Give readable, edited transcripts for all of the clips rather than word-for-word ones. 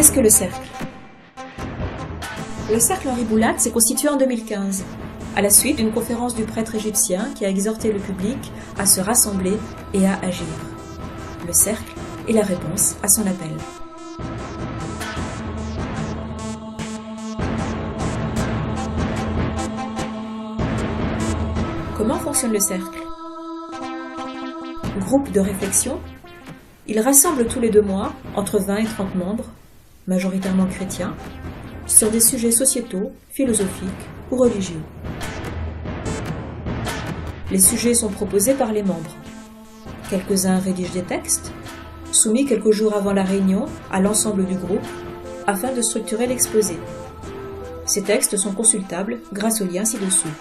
Qu'est-ce que le cercle? Le cercle Henri Boulade s'est constitué en 2015, à la suite d'une conférence du prêtre égyptien qui a exhorté le public à se rassembler et à agir. Le cercle est la réponse à son appel. Comment fonctionne le cercle? Groupe de réflexion. Il rassemble tous les 2 mois entre 20 et 30 membres, majoritairement chrétiens, sur des sujets sociétaux, philosophiques ou religieux. Les sujets sont proposés par les membres. Quelques-uns rédigent des textes, soumis quelques jours avant la réunion à l'ensemble du groupe, afin de structurer l'exposé. Ces textes sont consultables grâce au lien ci-dessous.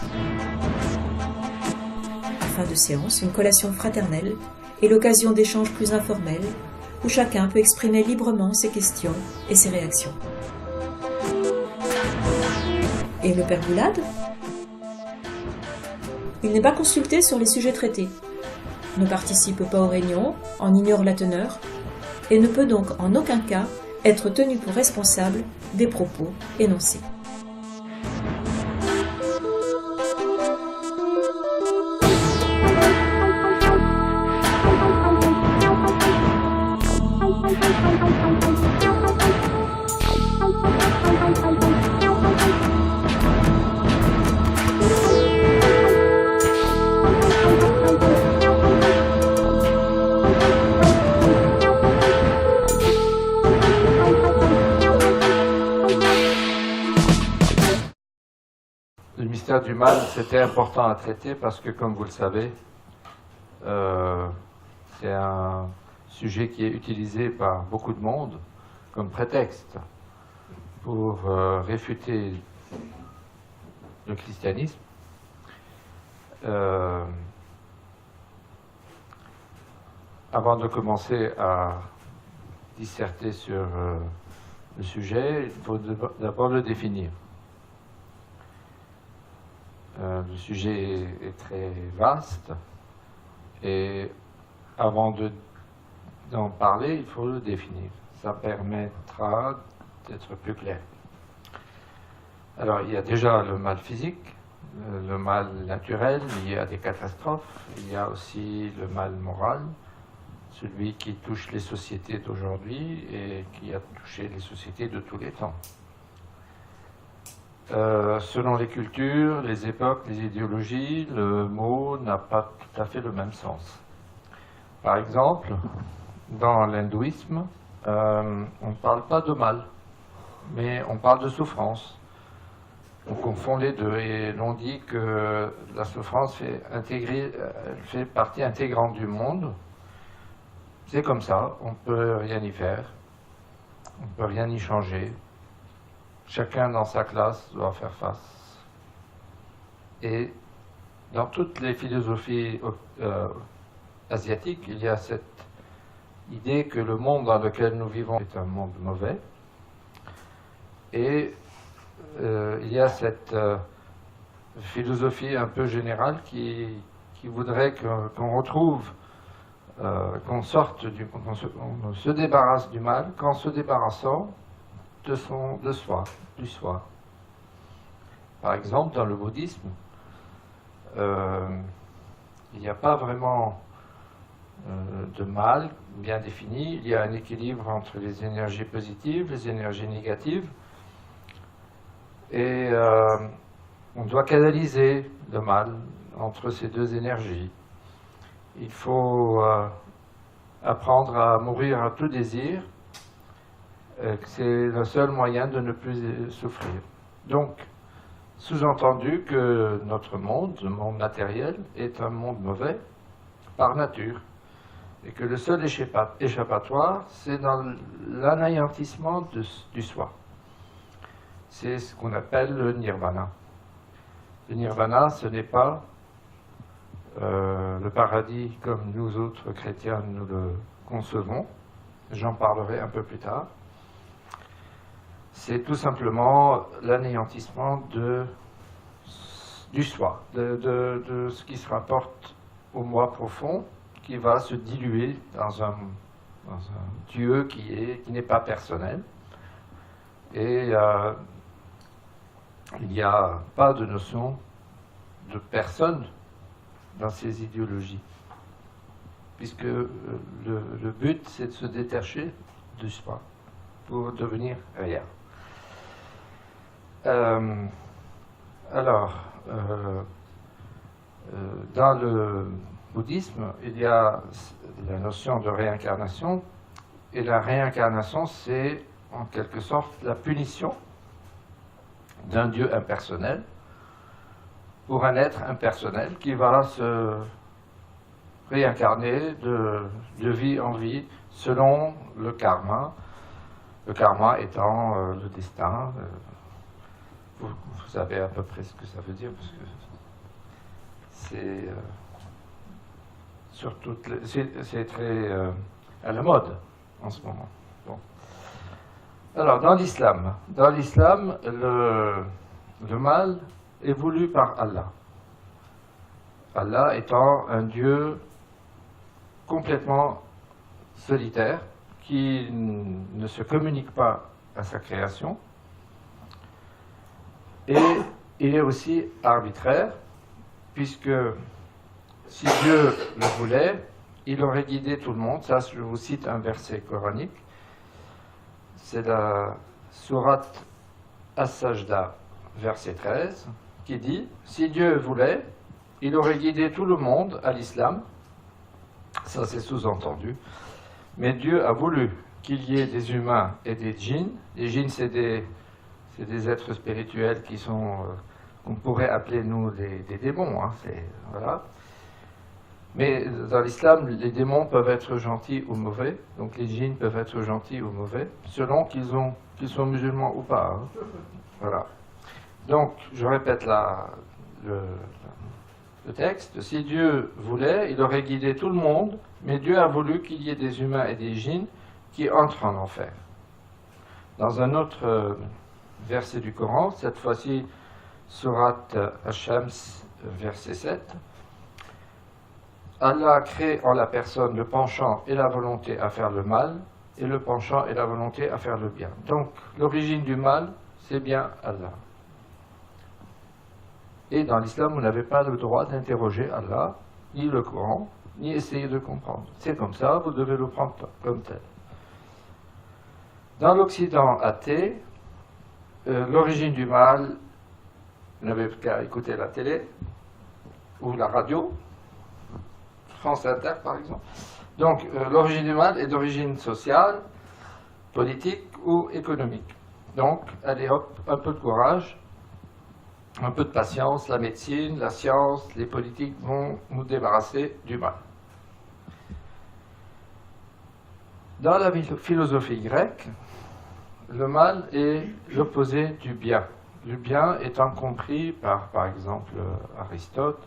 En fin de séance, une collation fraternelle est l'occasion d'échanges plus informels, où chacun peut exprimer librement ses questions et ses réactions. Et le père Boulade? Il n'est pas consulté sur les sujets traités, ne participe pas aux réunions, en ignore la teneur, et ne peut donc en aucun cas être tenu pour responsable des propos énoncés. Le mystère du mal, c'était important à traiter parce que, comme vous le savez, c'est un sujet qui est utilisé par beaucoup de monde comme prétexte pour réfuter le christianisme. Avant de commencer à disserter sur le sujet, il faut d'abord le définir. Le sujet est très vaste et avant d'en parler, il faut le définir. Ça permettra d'être plus clair. Alors, il y a déjà le mal physique, le mal naturel, il y a des catastrophes, il y a aussi le mal moral, celui qui touche les sociétés d'aujourd'hui et qui a touché les sociétés de tous les temps. Selon les cultures, les époques, les idéologies, le mot n'a pas tout à fait le même sens. Par exemple, dans l'hindouisme, on ne parle pas de mal, mais on parle de souffrance. On confond les deux et l'on dit que la souffrance fait partie intégrante du monde. C'est comme ça, on ne peut rien y faire, on ne peut rien y changer. Chacun dans sa classe doit faire face. Et dans toutes les philosophies asiatiques, il y a cette idée que le monde dans lequel nous vivons est un monde mauvais. Et il y a cette philosophie un peu générale qui voudrait qu'on retrouve, qu'on se débarrasse du mal, qu'en se débarrassant du soi. Par exemple, dans le bouddhisme, il n'y a pas vraiment de mal bien défini. Il y a un équilibre entre les énergies positives, les énergies négatives, et on doit canaliser le mal entre ces deux énergies. Il faut apprendre à mourir à tout désir. C'est le seul moyen de ne plus souffrir. Donc, sous-entendu que notre monde, le monde matériel, est un monde mauvais par nature, et que le seul échappatoire, c'est dans l'anéantissement du soi. C'est ce qu'on appelle le nirvana. Le nirvana, ce n'est pas le paradis comme nous autres chrétiens nous le concevons. J'en parlerai un peu plus tard. C'est tout simplement l'anéantissement du soi, de ce qui se rapporte au moi profond, qui va se diluer dans un Dieu qui n'est pas personnel, Et il n'y a pas de notion de personne dans ces idéologies, puisque le but, c'est de se détacher de soi pour devenir rien. Dans le bouddhisme, il y a la notion de réincarnation, et la réincarnation, c'est en quelque sorte la punition d'un Dieu impersonnel pour un être impersonnel qui va se réincarner de vie en vie selon le karma étant le destin. Vous savez à peu près ce que ça veut dire, parce que c'est c'est très à la mode en ce moment. Bon. Alors, dans l'islam, le mal est voulu par Allah. Allah étant un Dieu complètement solitaire, qui ne se communique pas à sa création, et il est aussi arbitraire, puisque si Dieu le voulait, il aurait guidé tout le monde. Ça, je vous cite un verset coranique. C'est la sourate As-Sajda, verset 13, qui dit « Si Dieu voulait, il aurait guidé tout le monde à l'islam. » Ça, c'est sous-entendu. Mais Dieu a voulu qu'il y ait des humains et des djinns. Les djinns, c'est des êtres spirituels qui sont, qu'on pourrait appeler, nous, des démons. Hein, voilà. Mais dans l'islam, les démons peuvent être gentils ou mauvais, donc les djinns peuvent être gentils ou mauvais, selon qu'ils sont musulmans ou pas. Hein. Voilà. Donc, je répète le texte. Si Dieu voulait, il aurait guidé tout le monde, mais Dieu a voulu qu'il y ait des humains et des djinns qui entrent en enfer. Dans un autre verset du Coran, cette fois-ci, sourate Ash-Shams, verset 7, Allah crée en la personne le penchant et la volonté à faire le mal, et le penchant et la volonté à faire le bien. Donc, l'origine du mal, c'est bien Allah. Et dans l'islam, vous n'avez pas le droit d'interroger Allah, ni le Coran, ni essayer de comprendre. C'est comme ça, vous devez le prendre comme tel. Dans l'Occident athée, l'origine du mal, vous n'avez qu'à écouter la télé ou la radio, France Inter par exemple. Donc l'origine du mal est d'origine sociale, politique ou économique. Donc, allez hop, un peu de courage, un peu de patience, la médecine, la science, les politiques vont nous débarrasser du mal. Dans la philosophie grecque, le mal est l'opposé du bien. Le bien étant compris par exemple, Aristote,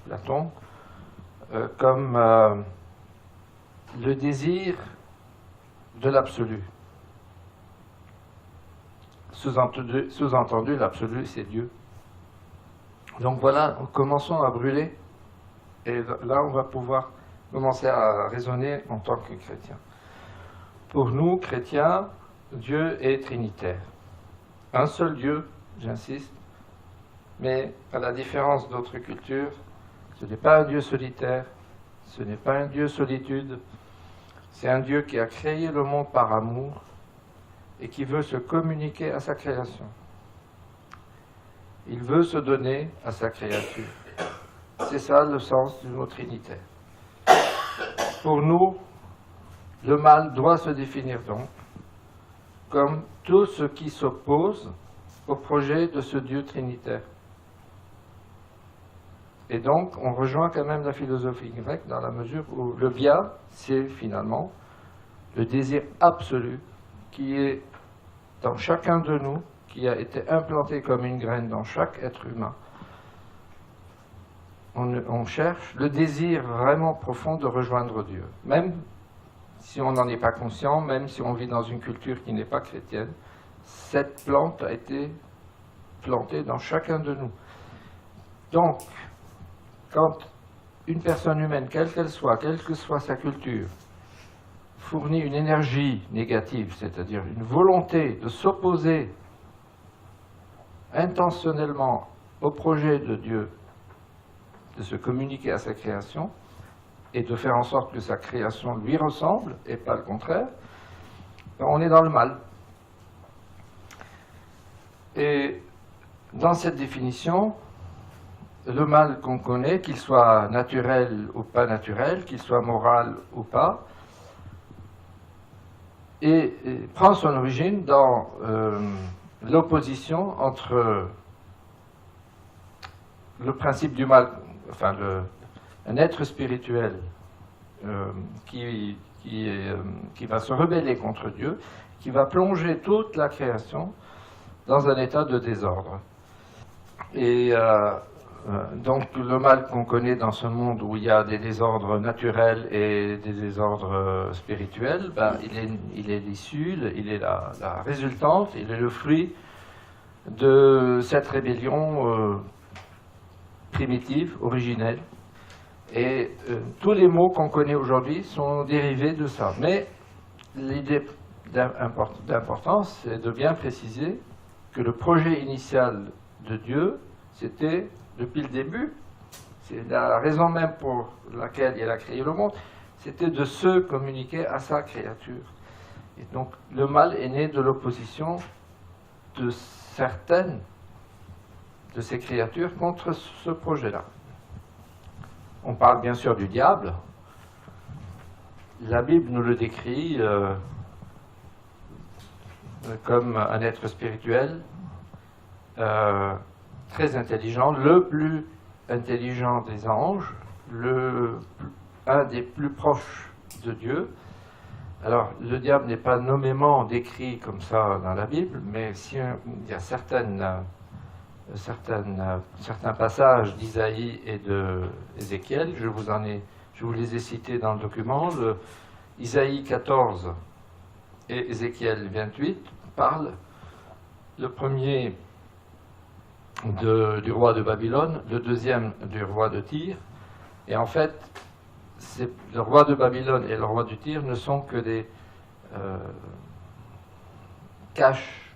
Platon, comme le désir de l'absolu. Sous-entendu, l'absolu, c'est Dieu. Donc voilà, commençons à brûler, et là on va pouvoir commencer à raisonner en tant que chrétiens. Pour nous, chrétiens, Dieu est trinitaire. Un seul Dieu, j'insiste, mais à la différence d'autres cultures, ce n'est pas un Dieu solitaire, ce n'est pas un Dieu solitude, c'est un Dieu qui a créé le monde par amour et qui veut se communiquer à sa création. Il veut se donner à sa créature. C'est ça le sens du mot trinitaire. Pour nous, le mal doit se définir donc comme tout ce qui s'oppose au projet de ce Dieu trinitaire. Et donc, on rejoint quand même la philosophie grecque dans la mesure où le bien, c'est finalement le désir absolu qui est dans chacun de nous, qui a été implanté comme une graine dans chaque être humain. On cherche le désir vraiment profond de rejoindre Dieu. Même si on n'en est pas conscient, même si on vit dans une culture qui n'est pas chrétienne, cette plante a été plantée dans chacun de nous. Donc, quand une personne humaine, quelle qu'elle soit, quelle que soit sa culture, fournit une énergie négative, c'est-à-dire une volonté de s'opposer intentionnellement au projet de Dieu, de se communiquer à sa création, et de faire en sorte que sa création lui ressemble, et pas le contraire, on est dans le mal. Et dans cette définition, le mal qu'on connaît, qu'il soit naturel ou pas naturel, qu'il soit moral ou pas, et prend son origine dans l'opposition entre le principe du mal, enfin un être spirituel qui va se rebeller contre Dieu, qui va plonger toute la création dans un état de désordre. Et donc le mal qu'on connaît dans ce monde où il y a des désordres naturels et des désordres spirituels, il est l'issue, il est la résultante, il est le fruit de cette rébellion primitive, originelle. Et tous les mots qu'on connaît aujourd'hui sont dérivés de ça. Mais l'idée d'importance, c'est de bien préciser que le projet initial de Dieu, c'était depuis le début, c'est la raison même pour laquelle il a créé le monde, c'était de se communiquer à sa créature. Et donc le mal est né de l'opposition de certaines de ces créatures contre ce projet-là. On parle bien sûr du diable. La Bible nous le décrit comme un être spirituel très intelligent, le plus intelligent des anges, un des plus proches de Dieu. Alors, le diable n'est pas nommément décrit comme ça dans la Bible, mais il y a certains passages d'Isaïe et d'Ézéchiel, je vous les ai cités dans le document. Isaïe 14 et Ézéchiel 28 parlent, le premier du roi de Babylone, le deuxième du roi de Tyr. Et en fait, le roi de Babylone et le roi de Tyr ne sont que des caches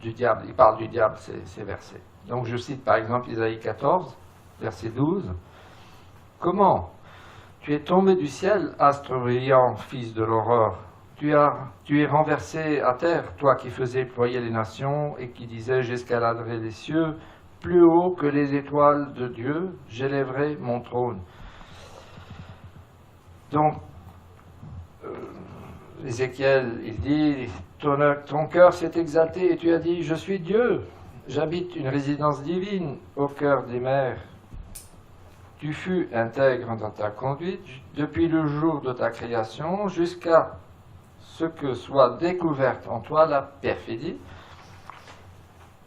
du diable. Il parle du diable, ces versets. Donc je cite par exemple Isaïe 14, verset 12. « Comment tu es tombé du ciel, astre brillant, fils de l'aurore. Tu es renversé à terre, toi qui faisais ployer les nations et qui disais j'escaladerai les cieux, plus haut que les étoiles de Dieu, j'élèverai mon trône. » Donc, Ézéchiel, il dit, ton cœur s'est exalté et tu as dit, je suis Dieu, j'habite une résidence divine au cœur des mers. Tu fus intègre dans ta conduite depuis le jour de ta création jusqu'à ce que soit découverte en toi la perfidie.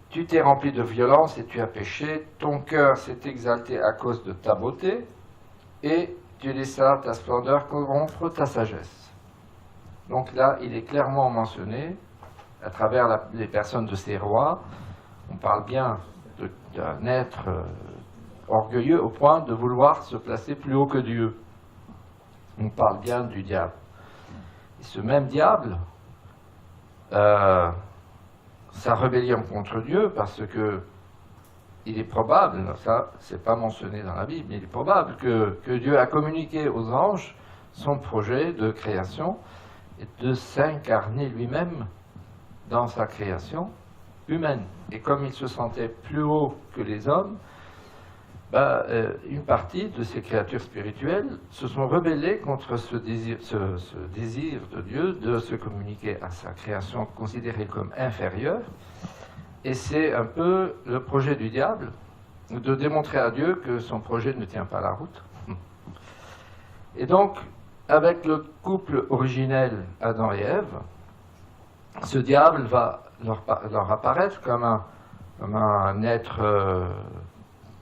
Tu t'es rempli de violence et tu as péché, ton cœur s'est exalté à cause de ta beauté et tu laissas ta splendeur corrompre ta sagesse. Donc là, il est clairement mentionné, à travers les personnes de ces rois, on parle bien d'un être orgueilleux au point de vouloir se placer plus haut que Dieu. On parle bien du diable. Et ce même diable, sa rébellion contre Dieu, parce que il est probable, ça c'est pas mentionné dans la Bible, mais il est probable que Dieu a communiqué aux anges son projet de création et de s'incarner lui-même dans sa création humaine. Et comme il se sentait plus haut que les hommes, une partie de ces créatures spirituelles se sont rebellées contre ce désir de Dieu de se communiquer à sa création considérée comme inférieure. Et c'est un peu le projet du diable de démontrer à Dieu que son projet ne tient pas la route. Et donc, avec le couple originel Adam et Ève, ce diable va leur apparaître comme un être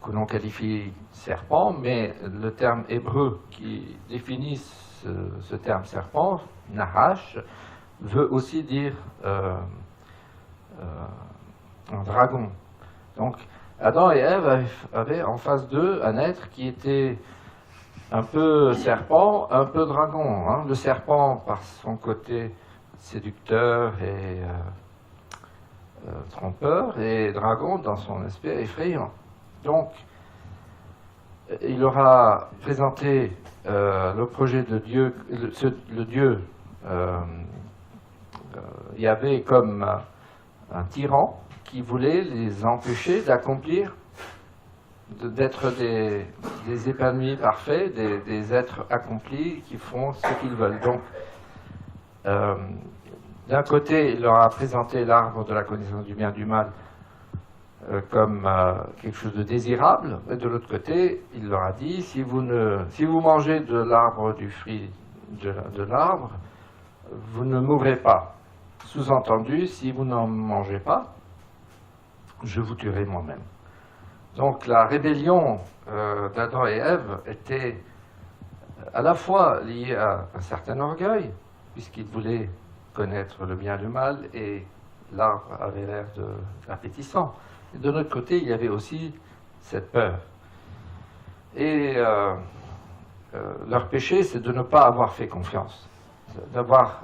que l'on qualifie serpent, mais le terme hébreu qui définit ce terme serpent, nahash, veut aussi dire un dragon. Donc Adam et Ève avaient en face d'eux un être qui était un peu serpent, un peu dragon. Hein. Le serpent par son côté séducteur et trompeur, et dragon dans son aspect effrayant. Donc, il aura présenté le projet de Dieu, le Dieu Yahvé comme un tyran qui voulait les empêcher d'accomplir, d'être des épanouis parfaits, des êtres accomplis qui font ce qu'ils veulent. Donc, d'un côté, il leur a présenté l'arbre de la connaissance du bien et du mal comme quelque chose de désirable, et de l'autre côté, il leur a dit, si vous mangez de l'arbre, du fruit de l'arbre, vous ne mourrez pas. Sous-entendu, si vous n'en mangez pas, je vous tuerai moi-même. Donc la rébellion d'Adam et Ève était à la fois liée à un certain orgueil, puisqu'ils voulaient connaître le bien et le mal, et l'arbre avait l'air appétissant. Et de l'autre côté, il y avait aussi cette peur. Et leur péché, c'est de ne pas avoir fait confiance, d'avoir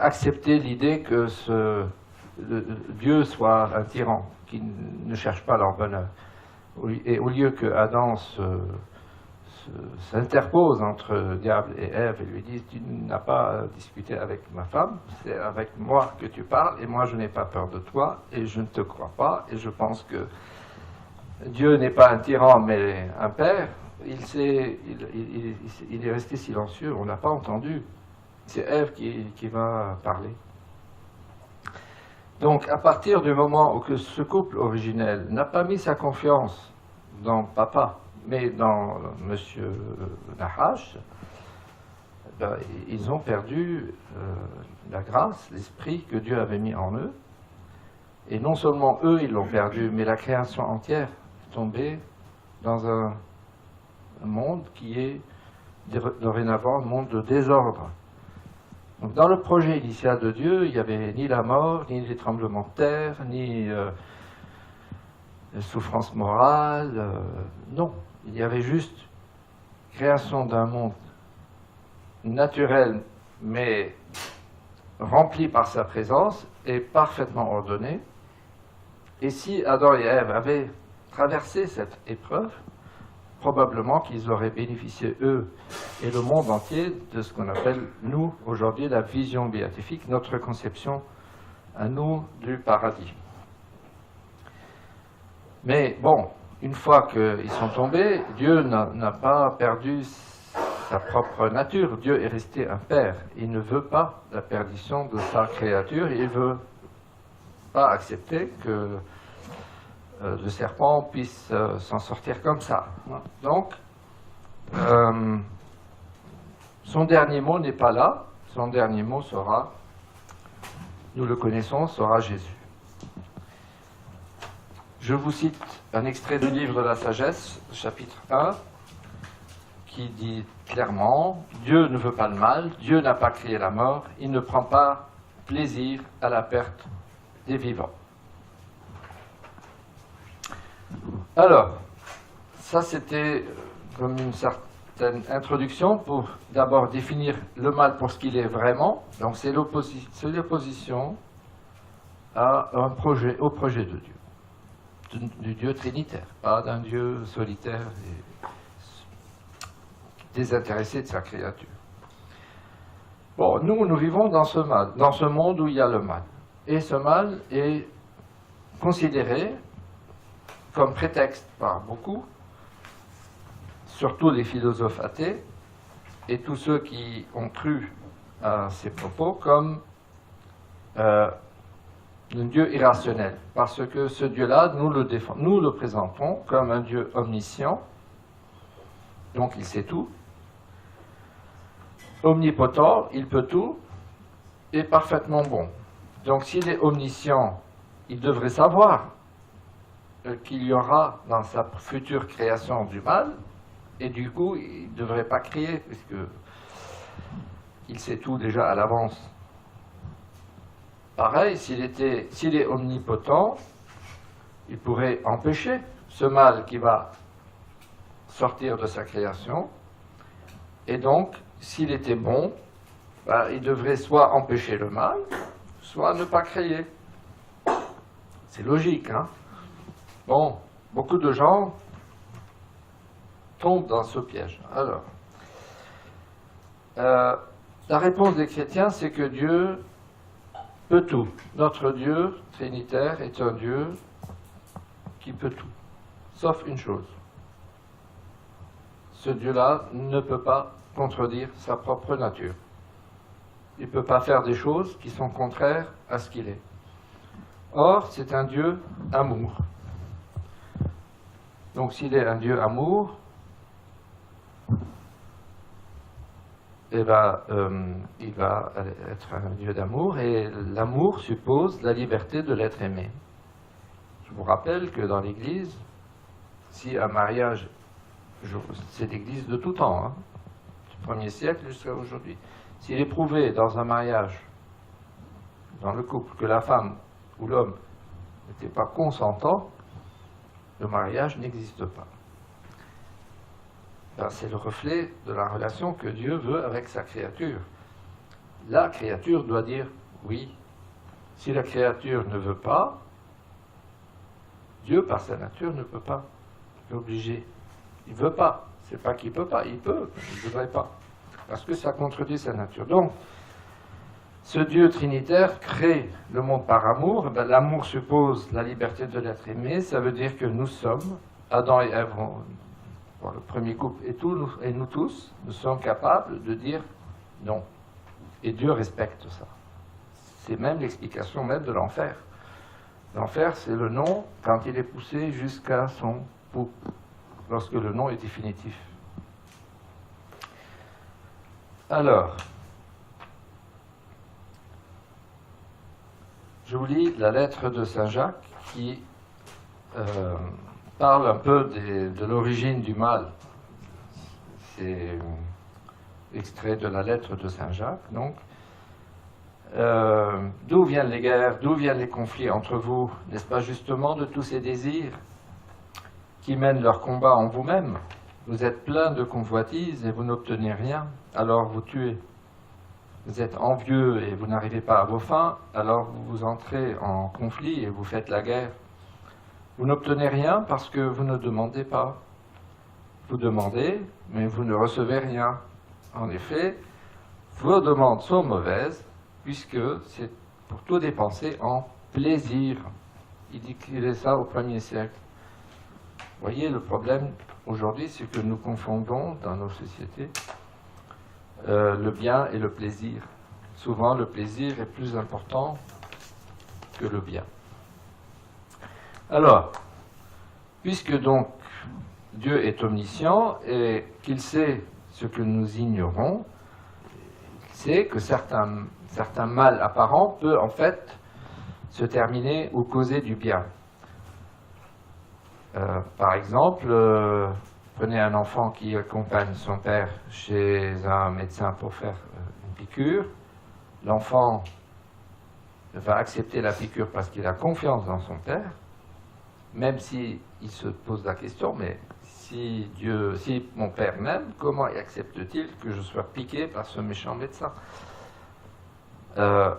accepté l'idée que Dieu soit un tyran, qui ne cherche pas leur bonheur. Et au lieu que Adam s'interpose entre le diable et Ève et lui dise, tu n'as pas discuté avec ma femme, c'est avec moi que tu parles, et moi je n'ai pas peur de toi, et je ne te crois pas, et je pense que Dieu n'est pas un tyran mais un père. Il est resté silencieux, on n'a pas entendu. C'est Ève qui va parler. Donc à partir du moment où ce couple originel n'a pas mis sa confiance dans papa, mais dans Monsieur Nahash, ben, ils ont perdu la grâce, l'esprit que Dieu avait mis en eux. Et non seulement eux, ils l'ont perdu, mais la création entière est tombée dans un monde qui est dorénavant un monde de désordre. Donc dans le projet initial de Dieu, il n'y avait ni la mort, ni les tremblements de terre, ni les souffrances morales, non. Il y avait juste création d'un monde naturel, mais rempli par sa présence et parfaitement ordonné. Et si Adam et Ève avaient traversé cette épreuve, probablement qu'ils auraient bénéficié, eux et le monde entier, de ce qu'on appelle, nous, aujourd'hui, la vision béatifique, notre conception à nous du paradis. Mais bon, une fois qu'ils sont tombés, Dieu n'a pas perdu sa propre nature. Dieu est resté un père. Il ne veut pas la perdition de sa créature. Il ne veut pas accepter que le serpent puisse s'en sortir comme ça. Donc, son dernier mot n'est pas là. Son dernier mot sera, nous le connaissons, sera Jésus. Je vous cite un extrait du livre de la sagesse, chapitre 1, qui dit clairement, Dieu ne veut pas le mal, Dieu n'a pas créé la mort, il ne prend pas plaisir à la perte des vivants. Alors, ça c'était comme une certaine introduction pour d'abord définir le mal pour ce qu'il est vraiment. Donc c'est l'opposition au projet de Dieu, du Dieu trinitaire, pas d'un Dieu solitaire et désintéressé de sa créature. Bon, nous vivons dans ce mal, dans ce monde où il y a le mal. Et ce mal est considéré comme prétexte par beaucoup, surtout les philosophes athées, et tous ceux qui ont cru à ces propos, comme un Dieu irrationnel. Parce que ce Dieu-là, nous le présentons comme un Dieu omniscient, donc il sait tout, omnipotent, il peut tout, et parfaitement bon. Donc s'il est omniscient, il devrait savoir qu'il y aura dans sa future création du mal, et du coup, il ne devrait pas crier, puisque il sait tout déjà à l'avance. Pareil, s'il est omnipotent, il pourrait empêcher ce mal qui va sortir de sa création, Et donc, s'il était bon, il devrait soit empêcher le mal, soit ne pas créer. C'est logique, hein? Bon, beaucoup de gens tombent dans ce piège. Alors, la réponse des chrétiens, c'est que Dieu peut tout. Notre Dieu trinitaire est un Dieu qui peut tout, sauf une chose. Ce Dieu-là ne peut pas contredire sa propre nature. Il ne peut pas faire des choses qui sont contraires à ce qu'il est. Or, c'est un Dieu amour. Donc, s'il est un Dieu amour, il va être un Dieu d'amour, et l'amour suppose la liberté de l'être aimé. Je vous rappelle que dans l'Église, si un mariage, c'est l'Église de tout temps, hein, du 1er siècle jusqu'à aujourd'hui, s'il est prouvé dans un mariage, dans le couple, que la femme ou l'homme n'était pas consentant, le mariage n'existe pas. C'est le reflet de la relation que Dieu veut avec sa créature. La créature doit dire oui. Si la créature ne veut pas, Dieu, par sa nature, ne peut pas l'obliger. Il ne veut pas. C'est pas qu'il ne peut pas, il peut, il ne voudrait pas. Parce que ça contredit sa nature. Donc, ce Dieu trinitaire crée le monde par amour. L'amour suppose la liberté de l'être aimé. Ça veut dire que nous sommes, Adam et Ève, le premier couple et nous tous, nous sommes capables de dire non. Et Dieu respecte ça. C'est même l'explication même de l'enfer. L'enfer, c'est le non quand il est poussé jusqu'à son bout, lorsque le non est définitif. Alors, je vous lis la lettre de Saint Jacques qui parle un peu de l'origine du mal. C'est extrait de la lettre de Saint Jacques, donc. D'où viennent les guerres, d'où viennent les conflits entre vous? N'est-ce pas justement de tous ces désirs qui mènent leur combat en vous-même? Vous êtes plein de convoitises et vous n'obtenez rien, alors vous tuez. Vous êtes envieux et vous n'arrivez pas à vos fins, alors vous entrez en conflit et vous faites la guerre. Vous n'obtenez rien parce que vous ne demandez pas. Vous demandez, mais vous ne recevez rien. En effet, vos demandes sont mauvaises, puisque c'est pour tout dépenser en plaisir. Il dit qu'il est ça au 1er siècle. Vous voyez, le problème aujourd'hui, c'est que nous confondons dans nos sociétés le bien et le plaisir. Souvent, le plaisir est plus important que le bien. Alors, puisque donc Dieu est omniscient et qu'il sait ce que nous ignorons, il sait que certains mal apparents peut en fait se terminer ou causer du bien. Par exemple, prenez un enfant qui accompagne son père chez un médecin pour faire une piqûre. L'enfant va accepter la piqûre parce qu'il a confiance dans son père, même s'il se pose la question, mais si mon père m'aime, comment accepte-t-il que je sois piqué par ce méchant médecin? La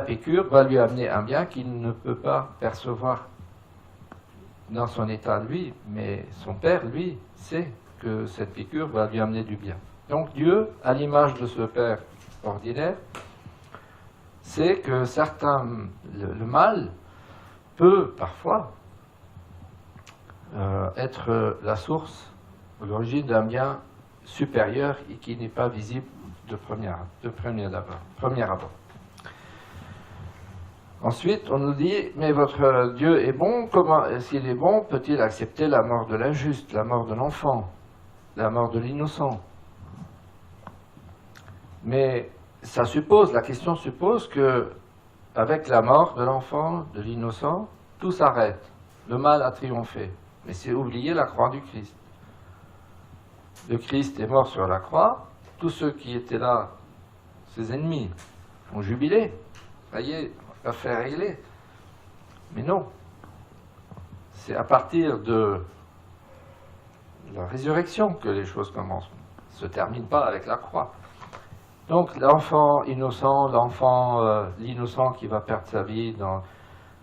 piqûre va lui amener un bien qu'il ne peut pas percevoir dans son état, lui, mais son père, lui, sait que cette piqûre va lui amener du bien. Donc Dieu, à l'image de ce père ordinaire, sait que le mal peut parfois être la source, l'origine d'un bien supérieur et qui n'est pas visible de premier abord. Ensuite, on nous dit, mais votre Dieu est bon, comment, s'il est bon, peut-il accepter la mort de l'injuste, la mort de l'enfant, la mort de l'innocent? Mais la question suppose que, avec la mort de l'enfant, de l'innocent, tout s'arrête. Le mal a triomphé. Mais c'est oublier la croix du Christ. Le Christ est mort sur la croix, tous ceux qui étaient là, ses ennemis, ont jubilé. Ça y est, affaire réglée. Mais non. C'est à partir de la résurrection que les choses commencent. Ça ne se termine pas avec la croix. Donc l'enfant innocent, l'innocent qui va perdre sa vie dans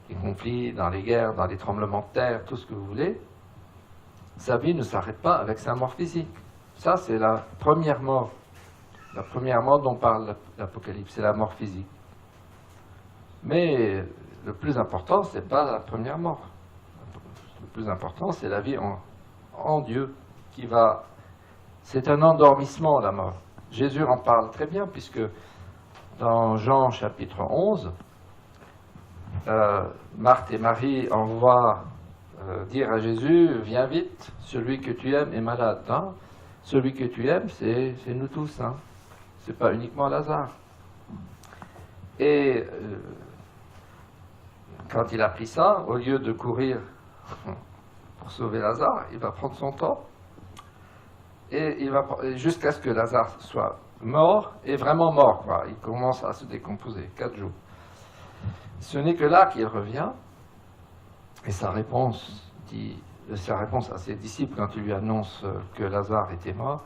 les conflits, dans les guerres, dans les tremblements de terre, tout ce que vous voulez, sa vie ne s'arrête pas avec sa mort physique. Ça, c'est la première mort. La première mort dont parle l'Apocalypse, c'est la mort physique. Mais le plus important, ce n'est pas la première mort. Le plus important, c'est la vie en Dieu qui va... C'est un endormissement, la mort. Jésus en parle très bien, puisque dans Jean chapitre 11, Marthe et Marie envoient dire à Jésus, viens vite, celui que tu aimes est malade. Hein? Celui que tu aimes, c'est nous tous. Hein? Ce n'est pas uniquement Lazare. Et quand il a pris ça, au lieu de courir pour sauver Lazare, il va prendre son temps. Et il va jusqu'à ce que Lazare soit mort, et vraiment mort, quoi. Il commence à se décomposer, 4 jours. Ce n'est que là qu'il revient, et sa réponse à ses disciples quand il lui annonce que Lazare était mort,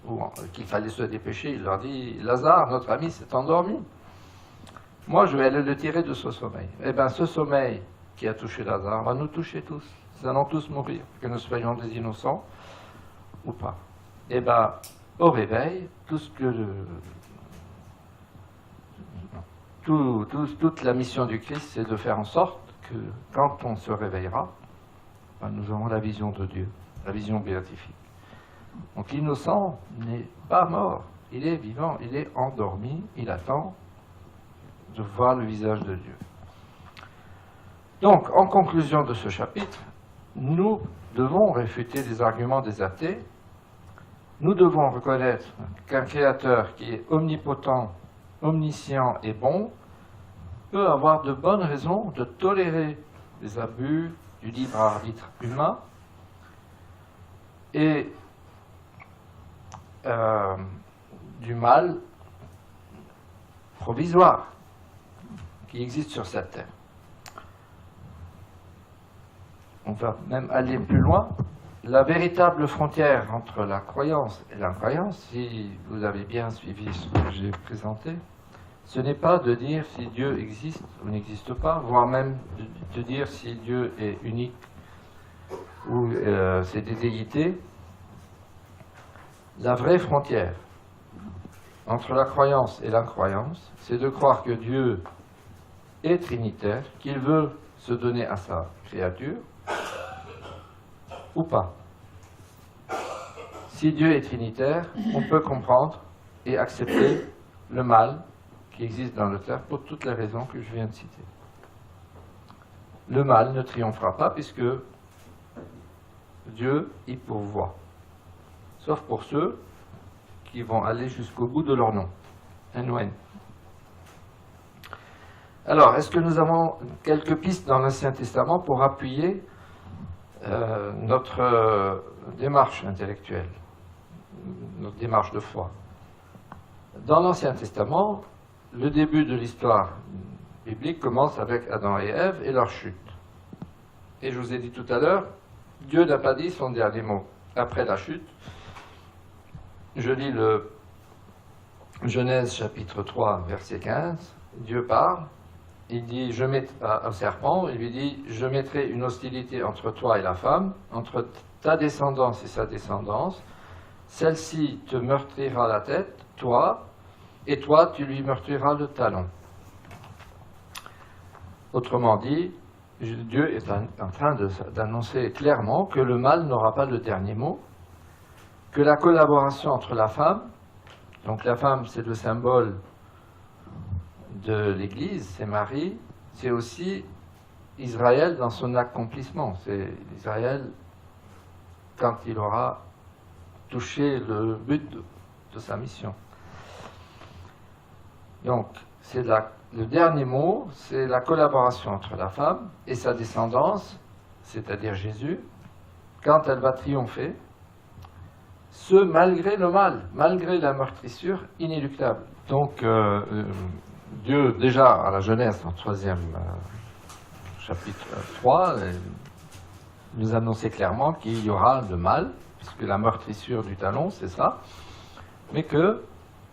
ou qu'il fallait se dépêcher, il leur dit, Lazare, notre ami, s'est endormi. Moi, je vais aller le tirer de ce sommeil. Eh bien, ce sommeil qui a touché Lazare va nous toucher tous. Nous allons tous mourir, que nous soyons des innocents ou pas. Eh bien, au réveil, toute la mission du Christ, c'est de faire en sorte que quand on se réveillera, ben, nous aurons la vision de Dieu, la vision béatifique. Donc l'innocent n'est pas mort, il est vivant, il est endormi, il attend de voir le visage de Dieu. Donc, en conclusion de ce chapitre, nous devons réfuter les arguments des athées. Nous devons reconnaître qu'un créateur qui est omnipotent, omniscient et bon peut avoir de bonnes raisons de tolérer les abus du libre arbitre humain et du mal provisoire qui existe sur cette terre. On va même aller plus loin. La véritable frontière entre la croyance et l'incroyance, si vous avez bien suivi ce que j'ai présenté, ce n'est pas de dire si Dieu existe ou n'existe pas, voire même de dire si Dieu est unique ou c'est des déités. La vraie frontière entre la croyance et l'incroyance, c'est de croire que Dieu est trinitaire, qu'il veut se donner à sa créature, ou pas. Si Dieu est trinitaire, on peut comprendre et accepter le mal qui existe dans le terre pour toutes les raisons que je viens de citer. Le mal ne triomphera pas puisque Dieu y pourvoit. Sauf pour ceux qui vont aller jusqu'au bout de leur nom. N-O-N. Alors, est-ce que nous avons quelques pistes dans l'Ancien Testament pour appuyer notre démarche intellectuelle, notre démarche de foi? Dans l'Ancien Testament, le début de l'histoire biblique commence avec Adam et Ève et leur chute. Et je vous ai dit tout à l'heure, Dieu n'a pas dit son dernier mot. Après la chute, je lis le Genèse chapitre 3, verset 15, Dieu parle. Il dit au serpent, il lui dit, je mettrai une hostilité entre toi et la femme, entre ta descendance et sa descendance. Celle-ci te meurtrira la tête, toi, et toi, tu lui meurtriras le talon. Autrement dit, Dieu est en train d'annoncer clairement que le mal n'aura pas le dernier mot, que la collaboration entre la femme, donc la femme c'est le symbole de l'Église, c'est Marie, c'est aussi Israël dans son accomplissement. C'est Israël quand il aura touché le but de sa mission. Donc, le dernier mot, c'est la collaboration entre la femme et sa descendance, c'est-à-dire Jésus, quand elle va triompher, ce malgré le mal, malgré la meurtrissure inéluctable. Donc, Dieu, déjà à la Genèse, en 3e chapitre 3, nous annonçait clairement qu'il y aura le mal, puisque la meurtrissure du talon, c'est ça, mais qu'il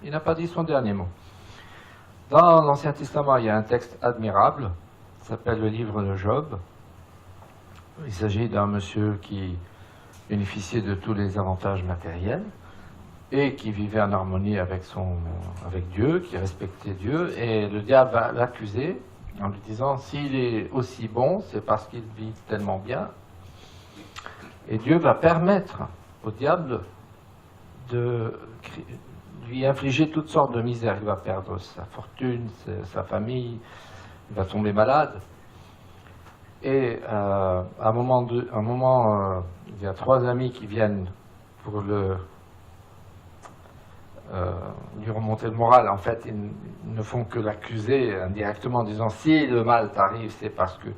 n'a pas dit son dernier mot. Dans l'Ancien Testament, il y a un texte admirable, qui s'appelle le livre de Job. Il s'agit d'un monsieur qui bénéficiait de tous les avantages matériels et qui vivait en harmonie avec Dieu, qui respectait Dieu, et le diable va l'accuser en lui disant, s'il est aussi bon, c'est parce qu'il vit tellement bien. Et Dieu va permettre au diable de lui infliger toutes sortes de misères. Il va perdre sa fortune, sa famille, il va tomber malade. Et à un moment, il y a 3 amis qui viennent pour lui remonter le moral. En fait, ils ne font que l'accuser indirectement en disant, si le mal t'arrive, c'est parce que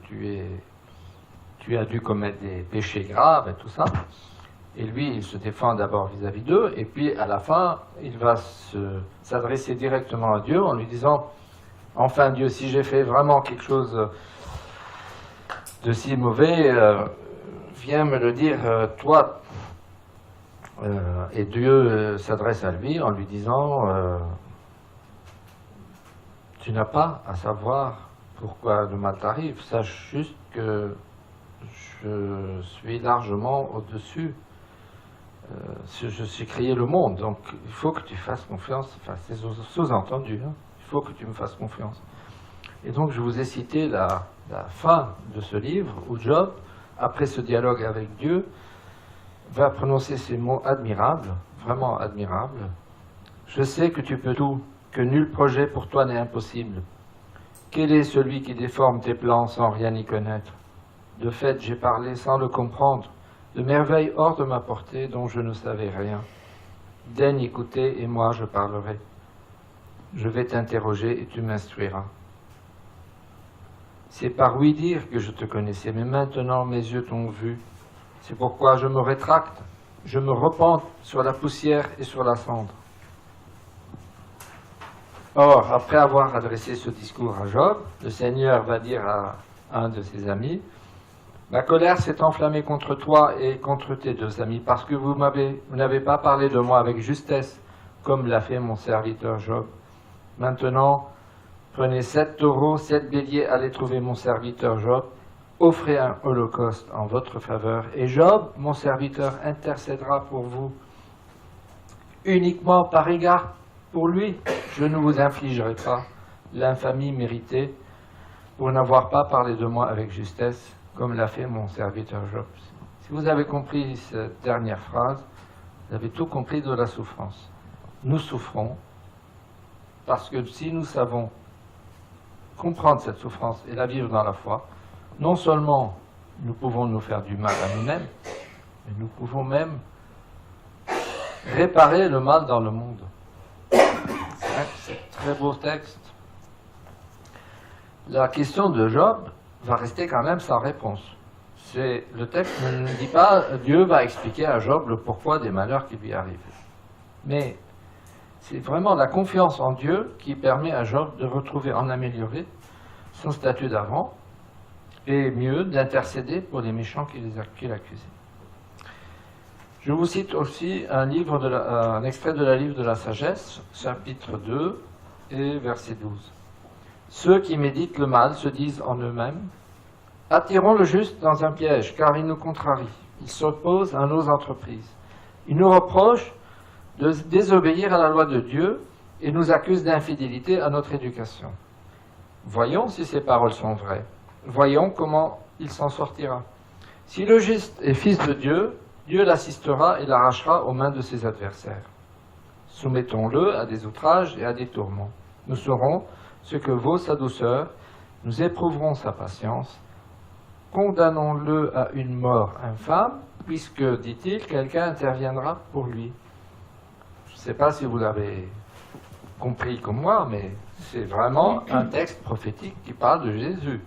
tu as dû commettre des péchés graves et tout ça. Et lui, il se défend d'abord vis-à-vis d'eux, et puis à la fin, il va s'adresser directement à Dieu en lui disant, enfin Dieu, si j'ai fait vraiment quelque chose de si mauvais, viens me le dire, toi. Et Dieu s'adresse à lui en lui disant, tu n'as pas à savoir pourquoi le mal t'arrive, sache juste que je suis largement au-dessus. Je suis créé le monde, donc il faut que tu fasses confiance, enfin c'est sous-entendu, hein, il faut que tu me fasses confiance. Et donc je vous ai cité la fin de ce livre où Job, après ce dialogue avec Dieu, va prononcer ces mots admirables, vraiment admirables. Je sais que tu peux tout, que nul projet pour toi n'est impossible. Quel est celui qui déforme tes plans sans rien y connaître? De fait, j'ai parlé sans le comprendre, de merveilles hors de ma portée dont je ne savais rien. Daigne écouter et moi je parlerai. Je vais t'interroger et tu m'instruiras. C'est par oui dire que je te connaissais, mais maintenant mes yeux t'ont vu. C'est pourquoi je me rétracte, je me repens sur la poussière et sur la cendre. Or, après avoir adressé ce discours à Job, le Seigneur va dire à un de ses amis, « Ma colère s'est enflammée contre toi et contre tes 2 amis, parce que vous n'avez pas parlé de moi avec justesse, comme l'a fait mon serviteur Job. Maintenant, prenez 7 taureaux, 7 béliers, allez trouver mon serviteur Job, offrez un holocauste en votre faveur, et Job, mon serviteur, intercédera pour vous. Uniquement par égard pour lui, je ne vous infligerai pas l'infamie méritée pour n'avoir pas parlé de moi avec justesse, comme l'a fait mon serviteur Job. » Si vous avez compris cette dernière phrase, vous avez tout compris de la souffrance. Nous souffrons parce que si nous savons comprendre cette souffrance et la vivre dans la foi, non seulement nous pouvons nous faire du mal à nous-mêmes, mais nous pouvons même réparer le mal dans le monde. C'est un très beau texte. La question de Job va rester quand même sans réponse. Le texte ne nous dit pas Dieu va expliquer à Job le pourquoi des malheurs qui lui arrivent. Mais c'est vraiment la confiance en Dieu qui permet à Job de retrouver en amélioré son statut d'avant, et mieux d'intercéder pour les méchants qu'il accusait. Je vous cite aussi un extrait de la livre de la sagesse, chapitre 2 et verset 12. Ceux qui méditent le mal se disent en eux-mêmes, attirons le juste dans un piège, car il nous contrarie, il s'oppose à nos entreprises. Il nous reproche de désobéir à la loi de Dieu et nous accuse d'infidélité à notre éducation. Voyons si ces paroles sont vraies. Voyons comment il s'en sortira. Si le juste est fils de Dieu, Dieu l'assistera et l'arrachera aux mains de ses adversaires. Soumettons-le à des outrages et à des tourments. Nous saurons ce que vaut sa douceur, nous éprouverons sa patience. Condamnons-le à une mort infâme, puisque, dit-il, quelqu'un interviendra pour lui. Je ne sais pas si vous l'avez compris comme moi, mais c'est vraiment un texte prophétique qui parle de Jésus.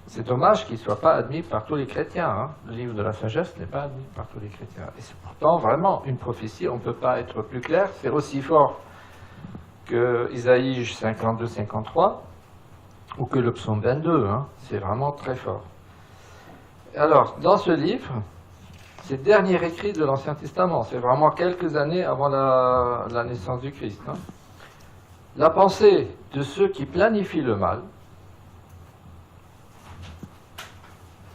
C'est dommage qu'il ne soit pas admis par tous les chrétiens. Hein. Le livre de la sagesse n'est pas admis par tous les chrétiens. Et c'est pourtant vraiment une prophétie, on ne peut pas être plus clair. C'est aussi fort que Isaïe 52-53 ou que le psaume 22. Hein. C'est vraiment très fort. Alors, dans ce livre, ces derniers écrits de l'Ancien Testament. C'est vraiment quelques années avant la naissance du Christ. Hein. La pensée de ceux qui planifient le mal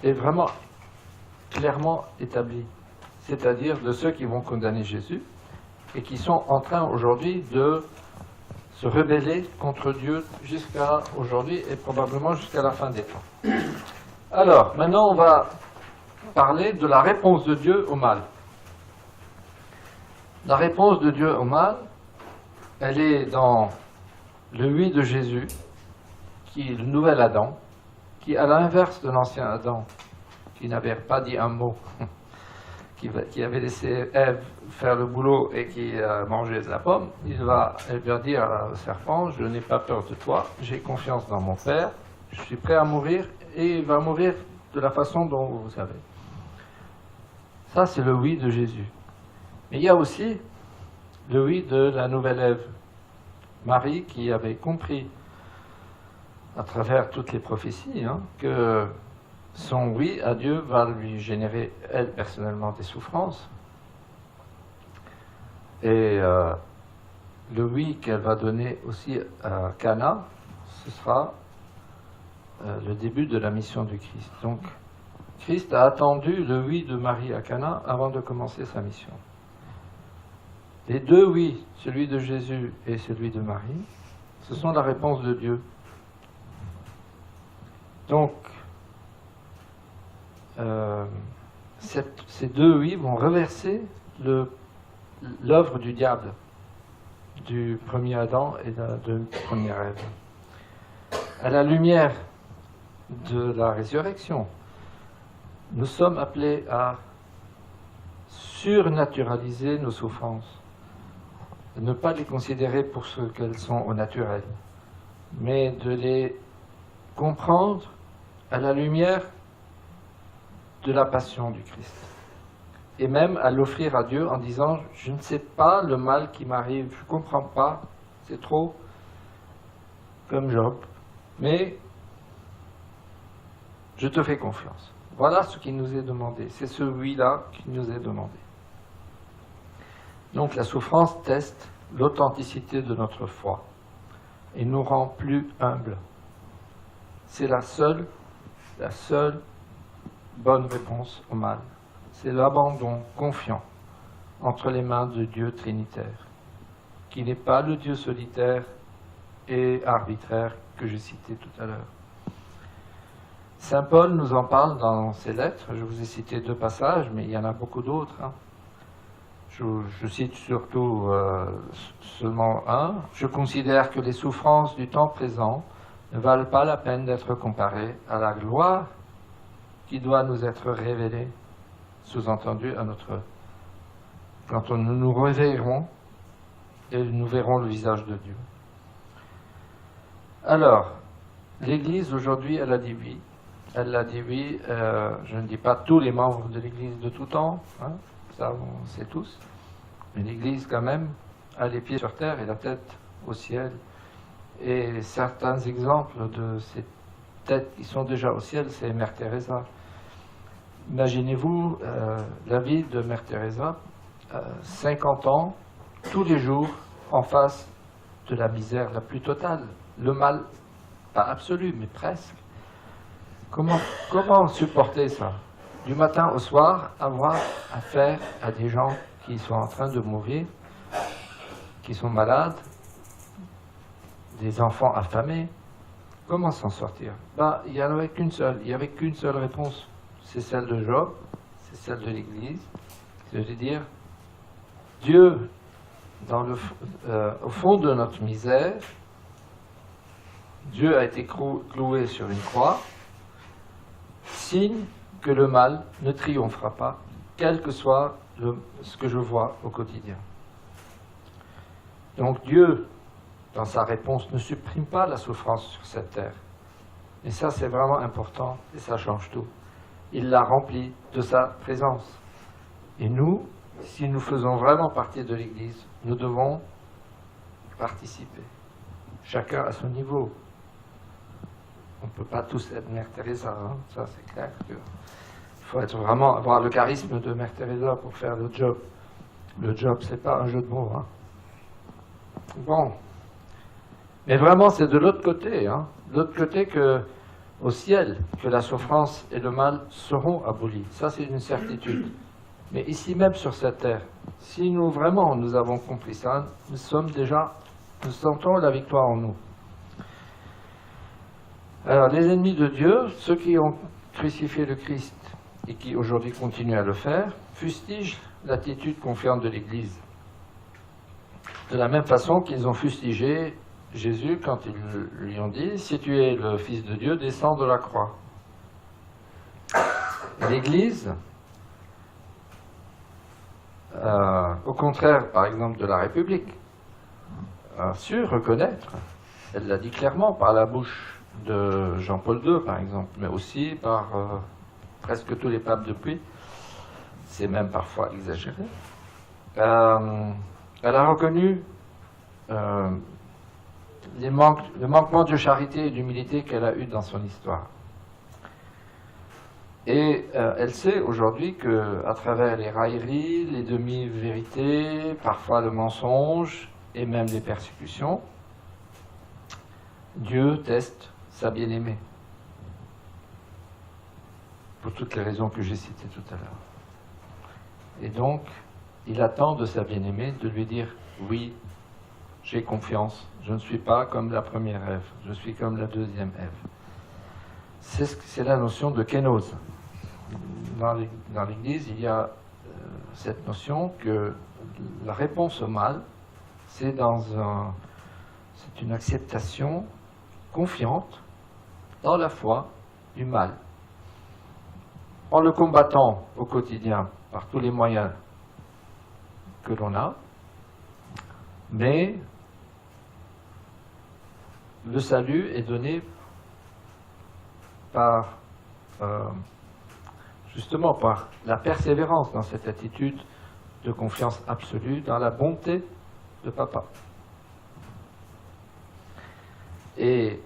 est vraiment clairement établie. C'est-à-dire de ceux qui vont condamner Jésus et qui sont en train aujourd'hui de se rebeller contre Dieu jusqu'à aujourd'hui et probablement jusqu'à la fin des temps. Alors, maintenant on va parler de la réponse de Dieu au mal. La réponse de Dieu au mal, elle est dans le oui de Jésus, qui est le nouvel Adam, qui à l'inverse de l'ancien Adam, qui n'avait pas dit un mot, qui avait laissé Ève faire le boulot et qui a mangé de la pomme, il va dire au serpent, je n'ai pas peur de toi, j'ai confiance dans mon Père, je suis prêt à mourir, et il va mourir de la façon dont vous savez. Ça, c'est le oui de Jésus. Mais il y a aussi le oui de la nouvelle Ève, Marie, qui avait compris, à travers toutes les prophéties, hein, que son oui à Dieu va lui générer, elle, personnellement, des souffrances. Et le oui qu'elle va donner aussi à Cana, ce sera le début de la mission du Christ. Donc, Christ a attendu le oui de Marie à Cana avant de commencer sa mission. Les deux oui, celui de Jésus et celui de Marie, ce sont la réponse de Dieu. Donc, ces deux oui vont reverser l'œuvre du diable, du premier Adam et de la première Ève. À la lumière de la résurrection, nous sommes appelés à surnaturaliser nos souffrances, ne pas les considérer pour ce qu'elles sont au naturel, mais de les comprendre à la lumière de la passion du Christ. Et même à l'offrir à Dieu en disant, je ne sais pas le mal qui m'arrive, je ne comprends pas, c'est trop, comme Job, mais je te fais confiance. Voilà ce qui nous est demandé, c'est ce oui-là qui nous est demandé. Donc la souffrance teste l'authenticité de notre foi et nous rend plus humbles. C'est la seule bonne réponse au mal. C'est l'abandon confiant entre les mains de Dieu trinitaire, qui n'est pas le Dieu solitaire et arbitraire que j'ai cité tout à l'heure. Saint Paul nous en parle dans ses lettres. Je vous ai cité 2 passages, mais il y en a beaucoup d'autres. Hein. Je cite surtout seulement un. Je considère que les souffrances du temps présent ne valent pas la peine d'être comparées à la gloire qui doit nous être révélée, sous-entendu quand nous nous réveillerons et nous verrons le visage de Dieu. Alors, l'Église aujourd'hui, elle a dit oui. Elle a dit oui, je ne dis pas tous les membres de l'Église de tout temps, hein, ça on sait tous, mais l'Église quand même a les pieds sur terre et la tête au ciel. Et certains exemples de ces têtes qui sont déjà au ciel, c'est Mère Teresa. Imaginez-vous la vie de Mère Teresa, 50 ans, tous les jours, en face de la misère la plus totale, le mal, pas absolu, mais presque. Comment supporter ça? Du matin au soir, avoir affaire à des gens qui sont en train de mourir, qui sont malades, des enfants affamés. Comment s'en sortir? Il n'y en avait qu'une seule. Il n'y avait qu'une seule réponse. C'est celle de Job, c'est celle de l'Église. C'est-à-dire, Dieu, au fond de notre misère, Dieu a été cloué sur une croix, signe que le mal ne triomphera pas, quel que soit ce que je vois au quotidien. Donc Dieu, dans sa réponse, ne supprime pas la souffrance sur cette terre. Et ça, c'est vraiment important, et ça change tout. Il la remplit de sa présence. Et nous, si nous faisons vraiment partie de l'Église, nous devons participer. Chacun à son niveau. On ne peut pas tous être Mère Teresa, hein, ça c'est clair. faut être vraiment avoir le charisme de Mère Teresa pour faire le job. Le job, c'est pas un jeu de mots. Hein. Bon. Mais vraiment, c'est de l'autre côté. Hein. De l'autre côté au ciel, que la souffrance et le mal seront abolis. Ça, c'est une certitude. Mais ici même sur cette terre, si nous avons compris ça, nous sentons la victoire en nous. Alors, les ennemis de Dieu, ceux qui ont crucifié le Christ et qui aujourd'hui continuent à le faire, fustigent l'attitude confiante de l'Église. De la même façon qu'ils ont fustigé Jésus quand ils lui ont dit « Si tu es le Fils de Dieu, descends de la croix ». L'Église, au contraire, par exemple, de la République, a su reconnaître, elle l'a dit clairement par la bouche de Jean-Paul II, par exemple, mais aussi par presque tous les papes depuis, c'est même parfois exagéré. Elle a reconnu le manquement de charité et d'humilité qu'elle a eu dans son histoire. Et elle sait aujourd'hui qu'à travers les railleries, les demi-vérités, parfois le mensonge et même les persécutions, Dieu teste sa bien-aimée. Pour toutes les raisons que j'ai citées tout à l'heure. Et donc, il attend de sa bien-aimée de lui dire « Oui, j'ai confiance, je ne suis pas comme la première Ève, je suis comme la deuxième Ève. » C'est la notion de kénose. Dans l'Église, il y a cette notion que la réponse au mal, c'est une acceptation confiante dans la foi du mal. En le combattant au quotidien par tous les moyens que l'on a, mais le salut est donné justement par la persévérance dans cette attitude de confiance absolue dans la bonté de Papa. Et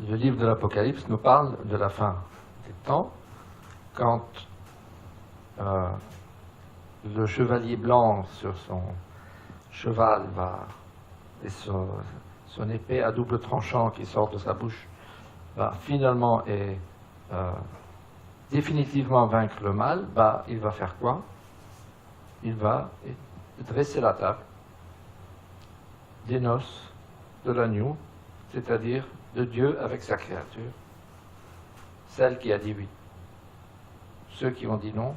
le livre de l'Apocalypse nous parle de la fin des temps, quand le chevalier blanc sur son cheval et son épée à double tranchant qui sort de sa bouche va finalement et définitivement vaincre le mal, il va faire quoi? Il va dresser la table des noces de l'agneau, c'est-à-dire de Dieu avec sa créature, celle qui a dit oui. Ceux qui ont dit non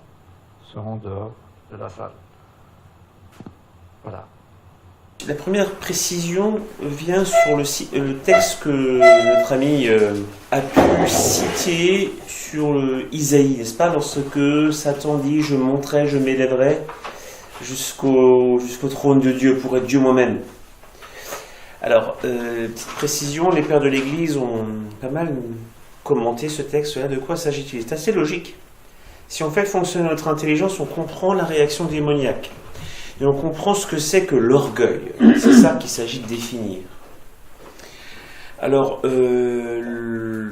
seront dehors de la salle. Voilà. La première précision vient sur le texte que notre ami a pu citer sur Isaïe, n'est-ce pas? Lorsque Satan dit « Je monterai, je m'élèverai jusqu'au trône de Dieu pour être Dieu moi-même ». Alors, petite précision, les pères de l'Église ont pas mal commenté ce texte-là. De quoi s'agit-il? C'est assez logique. Si on fait fonctionner notre intelligence, on comprend la réaction démoniaque. Et on comprend ce que c'est que l'orgueil. C'est ça qu'il s'agit de définir. Alors,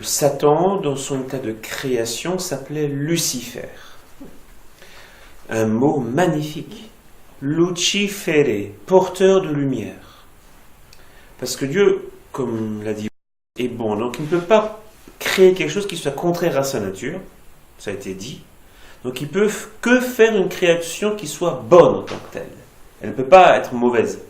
Satan, dans son état de création, s'appelait Lucifer. Un mot magnifique. Lucifere, porteur de lumière. Parce que Dieu, comme l'a dit, est bon. Donc il ne peut pas créer quelque chose qui soit contraire à sa nature. Ça a été dit. Donc il ne peut que faire une création qui soit bonne en tant que telle. Elle ne peut pas être mauvaise.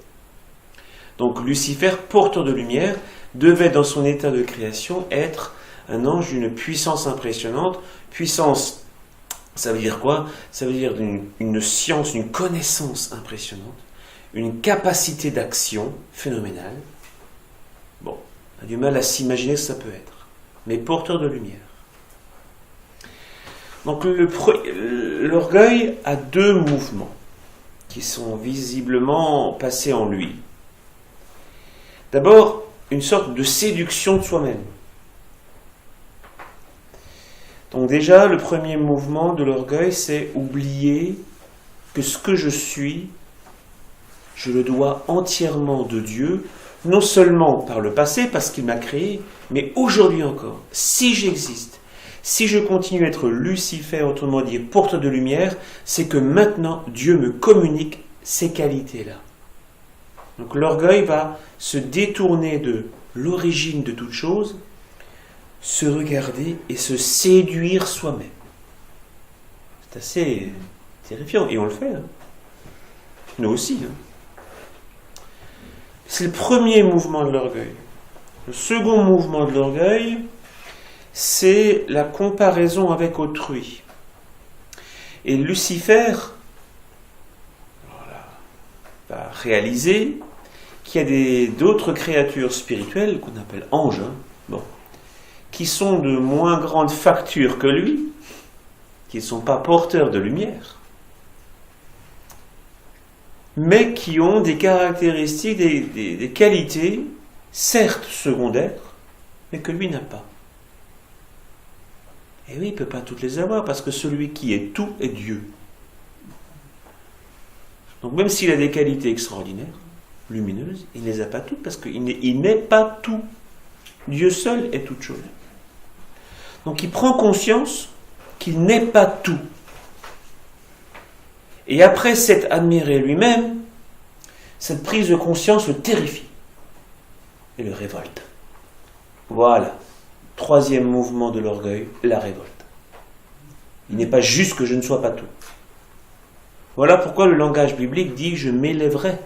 Donc Lucifer, porteur de lumière, devait dans son état de création être un ange d'une puissance impressionnante. Puissance, ça veut dire quoi? Ça veut dire une science, une connaissance impressionnante, une capacité d'action phénoménale. Bon, on a du mal à s'imaginer ce que ça peut être. Mais porteur de lumière. Donc l'orgueil a deux mouvements qui sont visiblement passés en lui. D'abord, une sorte de séduction de soi-même. Donc déjà, le premier mouvement de l'orgueil, c'est oublier que ce que je suis, je le dois entièrement de Dieu, non seulement par le passé, parce qu'il m'a créé, mais aujourd'hui encore, si j'existe, Si je continue à être Lucifer, autrement dit porteur de lumière, c'est que maintenant Dieu me communique ces qualités-là. Donc l'orgueil va se détourner de l'origine de toute chose, se regarder et se séduire soi-même. C'est assez terrifiant, et on le fait. Hein. Nous aussi. Hein. C'est le premier mouvement de l'orgueil. Le second mouvement de l'orgueil, c'est la comparaison avec autrui. Et Lucifer va réaliser qu'il y a d'autres créatures spirituelles, qu'on appelle anges, qui sont de moins grande facture que lui, qui ne sont pas porteurs de lumière, mais qui ont des caractéristiques, des qualités, certes secondaires, mais que lui n'a pas. Et oui, il ne peut pas toutes les avoir, parce que celui qui est tout est Dieu. Donc même s'il a des qualités extraordinaires, lumineuses, il ne les a pas toutes, parce qu'il n'est pas tout. Dieu seul est toute chose. Donc il prend conscience qu'il n'est pas tout. Et après s'être admiré lui-même, cette prise de conscience le terrifie et le révolte. Voilà. Troisième mouvement de l'orgueil, la révolte. Il n'est pas juste que je ne sois pas tout. Voilà pourquoi le langage biblique dit « je m'élèverai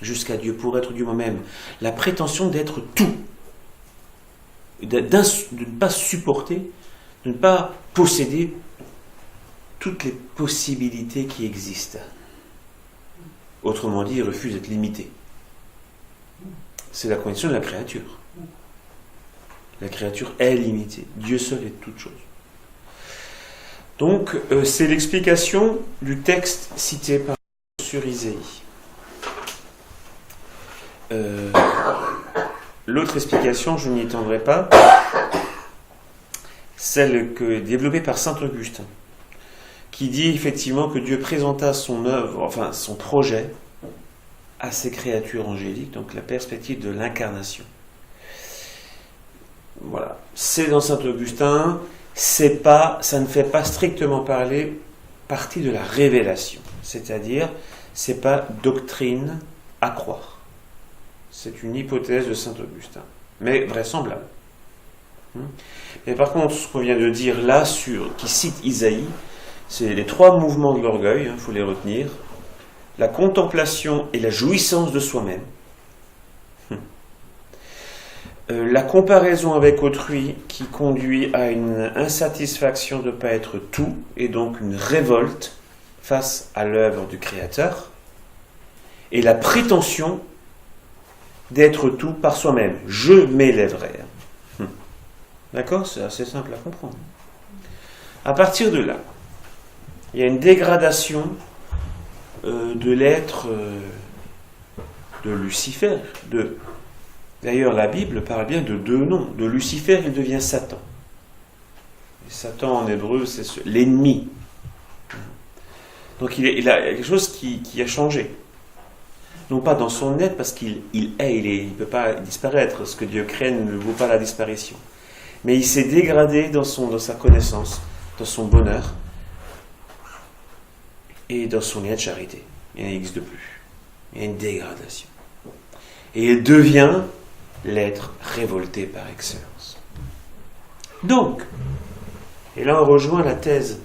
jusqu'à Dieu pour être Dieu moi-même ». La prétention d'être tout. De ne pas supporter, de ne pas posséder toutes les possibilités qui existent. Autrement dit, il refuse d'être limité. C'est la condition de la créature. La créature est limitée. Dieu seul est toute chose. Donc, c'est l'explication du texte cité par sur Isaïe. L'autre explication, je n'y étendrai pas, celle développée par saint Augustin, qui dit effectivement que Dieu présenta son œuvre, enfin son projet, à ces créatures angéliques, donc la perspective de l'incarnation. Voilà, c'est dans saint Augustin, ça ne fait pas strictement partie de la révélation, c'est-à-dire, c'est pas doctrine à croire. C'est une hypothèse de saint Augustin, mais vraisemblable. Mais par contre, ce qu'on vient de dire là, qui cite Isaïe, c'est les trois mouvements de l'orgueil, il faut les retenir. La contemplation et la jouissance de soi-même. La comparaison avec autrui qui conduit à une insatisfaction de ne pas être tout, et donc une révolte face à l'œuvre du Créateur. Et la prétention d'être tout par soi-même. Je m'élèverai. D'accord ? C'est assez simple à comprendre. À partir de là, il y a une dégradation de l'être de Lucifer. D'ailleurs, la Bible parle bien de deux noms. De Lucifer, il devient Satan. Et Satan, en hébreu, c'est l'ennemi. Donc il a quelque chose qui a changé. Non pas dans son être, parce qu'il il ne peut pas disparaître. Ce que Dieu crée ne vaut pas la disparition. Mais il s'est dégradé dans sa connaissance, dans son bonheur, et dans son lien de charité. Il n'existe plus. Il y a une dégradation. Et il devient l'être révolté par excellence. Donc, et là on rejoint la thèse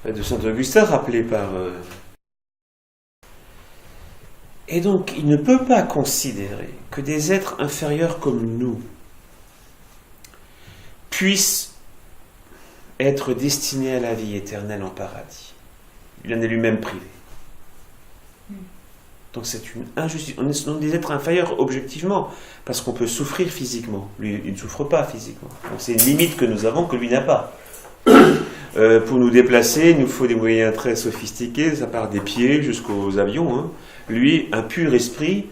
de saint Augustin, rappelée par... Et donc, il ne peut pas considérer que des êtres inférieurs comme nous puissent être destinés à la vie éternelle en paradis. Il en est lui-même privé. Donc c'est une injustice. On est des êtres inférieurs objectivement, parce qu'on peut souffrir physiquement. Lui, il ne souffre pas physiquement. Donc c'est une limite que nous avons que lui n'a pas. Pour nous déplacer, il nous faut des moyens très sophistiqués, ça part des pieds jusqu'aux avions. Hein. Lui, un pur esprit,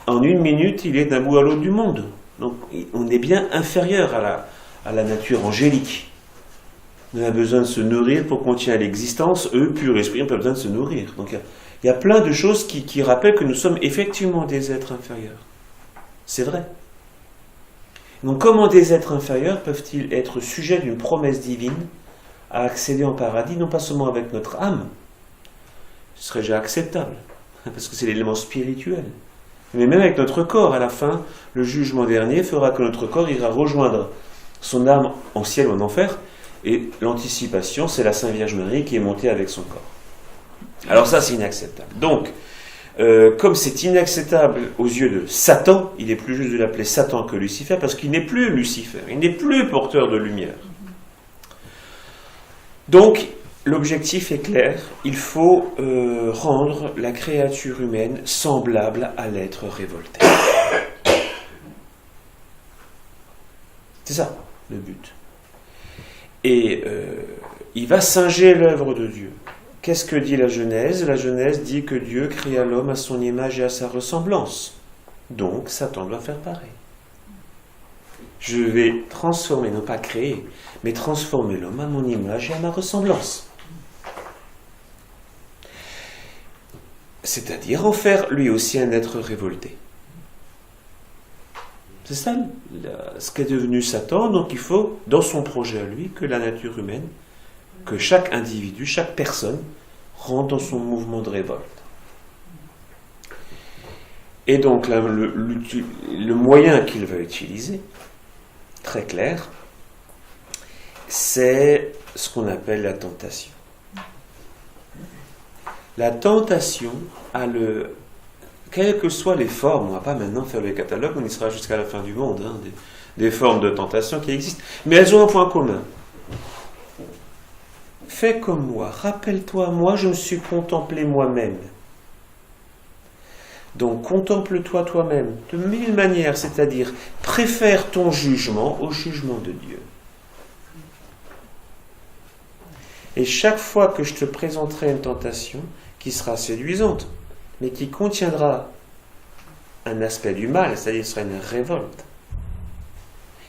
en une minute, il est d'un bout à l'autre du monde. Donc on est bien inférieur à la nature angélique. On a besoin de se nourrir pour continuer à l'existence. Eux, pur esprit, n'ont pas besoin de se nourrir. Donc il y a plein de choses qui rappellent que nous sommes effectivement des êtres inférieurs. C'est vrai. Donc comment des êtres inférieurs peuvent-ils être sujets d'une promesse divine à accéder en paradis, non pas seulement avec notre âme, ce serait déjà acceptable, parce que c'est l'élément spirituel, mais même avec notre corps. À la fin, le jugement dernier fera que notre corps ira rejoindre son âme en ciel ou en enfer, et l'anticipation, c'est la Sainte Vierge Marie qui est montée avec son corps. Alors ça, c'est inacceptable. Donc, comme c'est inacceptable aux yeux de Satan, il est plus juste de l'appeler Satan que Lucifer, parce qu'il n'est plus Lucifer, il n'est plus porteur de lumière. Donc, l'objectif est clair, il faut rendre la créature humaine semblable à l'être révolté. C'est ça, le but. Et il va singer l'œuvre de Dieu. Qu'est-ce que dit la Genèse? La Genèse dit que Dieu créa l'homme à son image et à sa ressemblance. Donc, Satan doit faire pareil. Je vais transformer, non pas créer, mais transformer l'homme à mon image et à ma ressemblance. C'est-à-dire en faire lui aussi un être révolté. C'est ça ce qu'est devenu Satan. Donc il faut, dans son projet à lui, que la nature humaine, que chaque individu, chaque personne, rentre dans son mouvement de révolte. Et donc là, le moyen qu'il va utiliser, très clair, c'est ce qu'on appelle la tentation. La tentation a quelles que soient les formes, on ne va pas maintenant faire le catalogue, on y sera jusqu'à la fin du monde, hein, des formes de tentation qui existent, mais elles ont un point commun. Fais comme moi, rappelle-toi, moi je me suis contemplé moi-même. Donc contemple-toi toi-même de mille manières, c'est-à-dire préfère ton jugement au jugement de Dieu. Et chaque fois que je te présenterai une tentation qui sera séduisante, mais qui contiendra un aspect du mal, c'est-à-dire ce sera une révolte,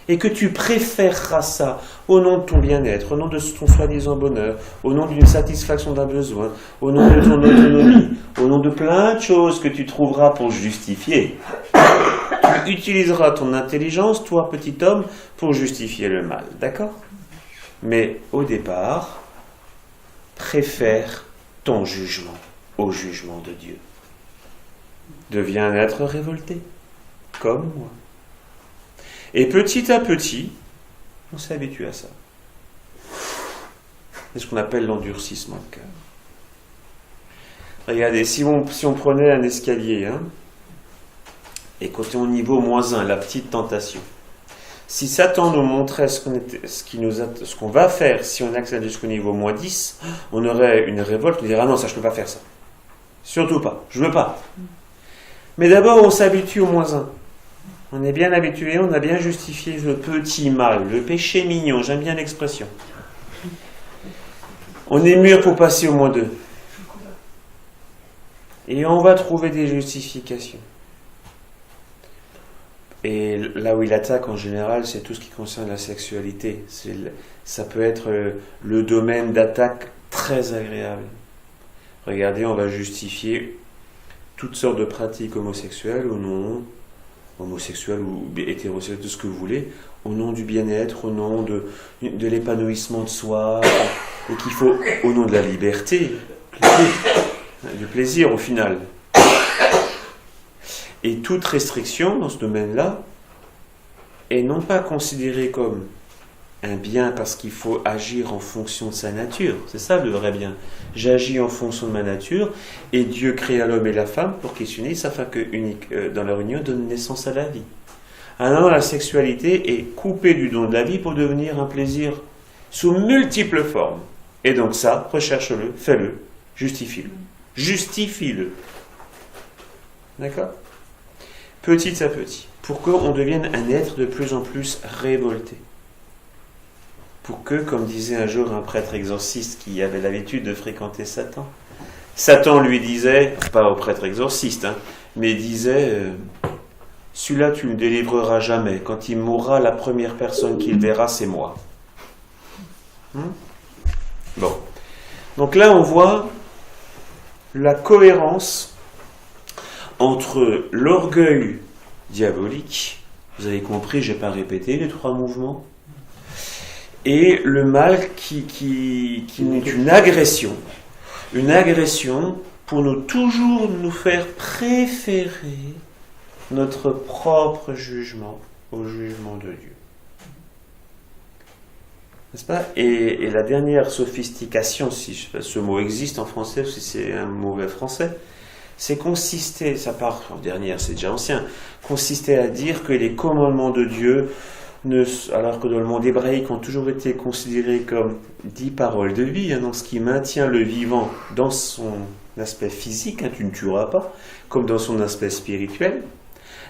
et que tu préféreras ça au nom de ton bien-être, au nom de ton soi-disant bonheur, au nom d'une satisfaction d'un besoin, au nom de ton autonomie, au nom de plein de choses que tu trouveras pour justifier. Tu utiliseras ton intelligence, toi petit homme, pour justifier le mal, d'accord? Mais au départ, préfère ton jugement au jugement de Dieu. Deviens un être révolté, comme moi. Et petit à petit, on s'habitue à ça. C'est ce qu'on appelle l'endurcissement de cœur. Regardez, si on prenait un escalier, hein, et qu'on était au niveau -1, la petite tentation, si Satan nous montrait ce qu'on va faire si on accède jusqu'au niveau -10, on aurait une révolte, on dirait « Ah non, ça je ne peux pas faire ça. Surtout pas, je ne veux pas. » Mais d'abord, on s'habitue au -1. On est bien habitué, on a bien justifié le petit mal, le péché mignon, j'aime bien l'expression. On est mûr pour passer au -2. Et on va trouver des justifications. Et là où il attaque en général, c'est tout ce qui concerne la sexualité. Ça peut être le domaine d'attaque très agréable. Regardez, on va justifier toutes sortes de pratiques homosexuelles au nom, homosexuelles ou hétérosexuelles, tout ce que vous voulez, au nom du bien-être, au nom de l'épanouissement de soi, et qu'il faut, au nom de la liberté, du plaisir au final. Et toute restriction dans ce domaine-là est non pas considérée comme un bien parce qu'il faut agir en fonction de sa nature. C'est ça le vrai bien. J'agis en fonction de ma nature et Dieu créa l'homme et la femme pour qu'ils s'unissent afin que dans leur union donne naissance à la vie. Alors la sexualité est coupée du don de la vie pour devenir un plaisir sous multiples formes. Et donc ça, recherche-le, fais-le, justifie-le. Justifie-le. D'accord ? Petit à petit, pour qu'on devienne un être de plus en plus révolté. Pour que, comme disait un jour un prêtre exorciste qui avait l'habitude de fréquenter Satan, Satan lui disait, pas au prêtre exorciste, hein, mais disait, celui-là tu ne le délivreras jamais, quand il mourra, la première personne qu'il verra, c'est moi. Bon. Donc là, on voit la cohérence entre l'orgueil diabolique Vous avez compris, je n'ai pas répété les 3 mouvements. Et le mal qui est une agression pour toujours nous faire préférer notre propre jugement au jugement de Dieu. N'est-ce pas ? Et la dernière sophistication, si ce mot existe en français, ou si c'est un mauvais français, c'est consister, ça part en dernière, c'est déjà ancien, consister à dire que les commandements de Dieu, alors que dans le monde hébraïque, ont toujours été considérés comme 10 paroles de vie, donc ce qui maintient le vivant dans son aspect physique, tu ne tueras pas, comme dans son aspect spirituel,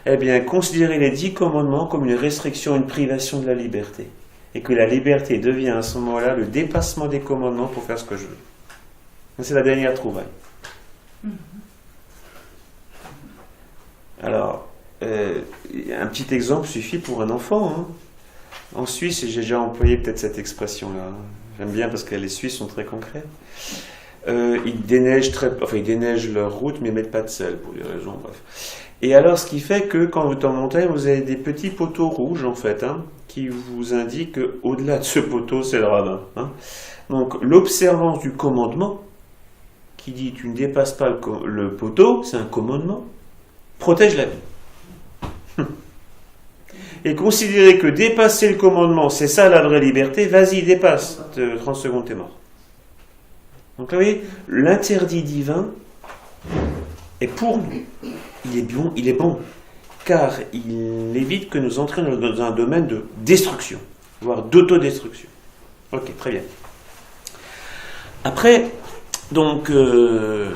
eh bien, considérer les 10 commandements comme une restriction, une privation de la liberté. Et que la liberté devient à ce moment-là le dépassement des commandements pour faire ce que je veux. C'est la dernière trouvaille. Alors, un petit exemple suffit pour un enfant. Hein. En Suisse, j'ai déjà employé peut-être cette expression-là. J'aime bien parce que les Suisses sont très concrets. Ils déneigent leur route, mais ils ne mettent pas de sel pour des raisons, bref. Et alors, ce qui fait que quand vous êtes en montagne, vous avez des petits poteaux rouges, en fait, qui vous indiquent qu'au-delà de ce poteau, c'est le ravin. Donc, l'observance du commandement, qui dit tu ne dépasses pas le poteau, c'est un commandement, protège la vie. Et considérer que dépasser le commandement, c'est ça la vraie liberté, vas-y, dépasse. 30 secondes, t'es mort. Donc là, vous voyez, l'interdit divin est pour nous. Il est bon, car il évite que nous entrions dans un domaine de destruction, voire d'autodestruction. Ok, très bien. Après, donc,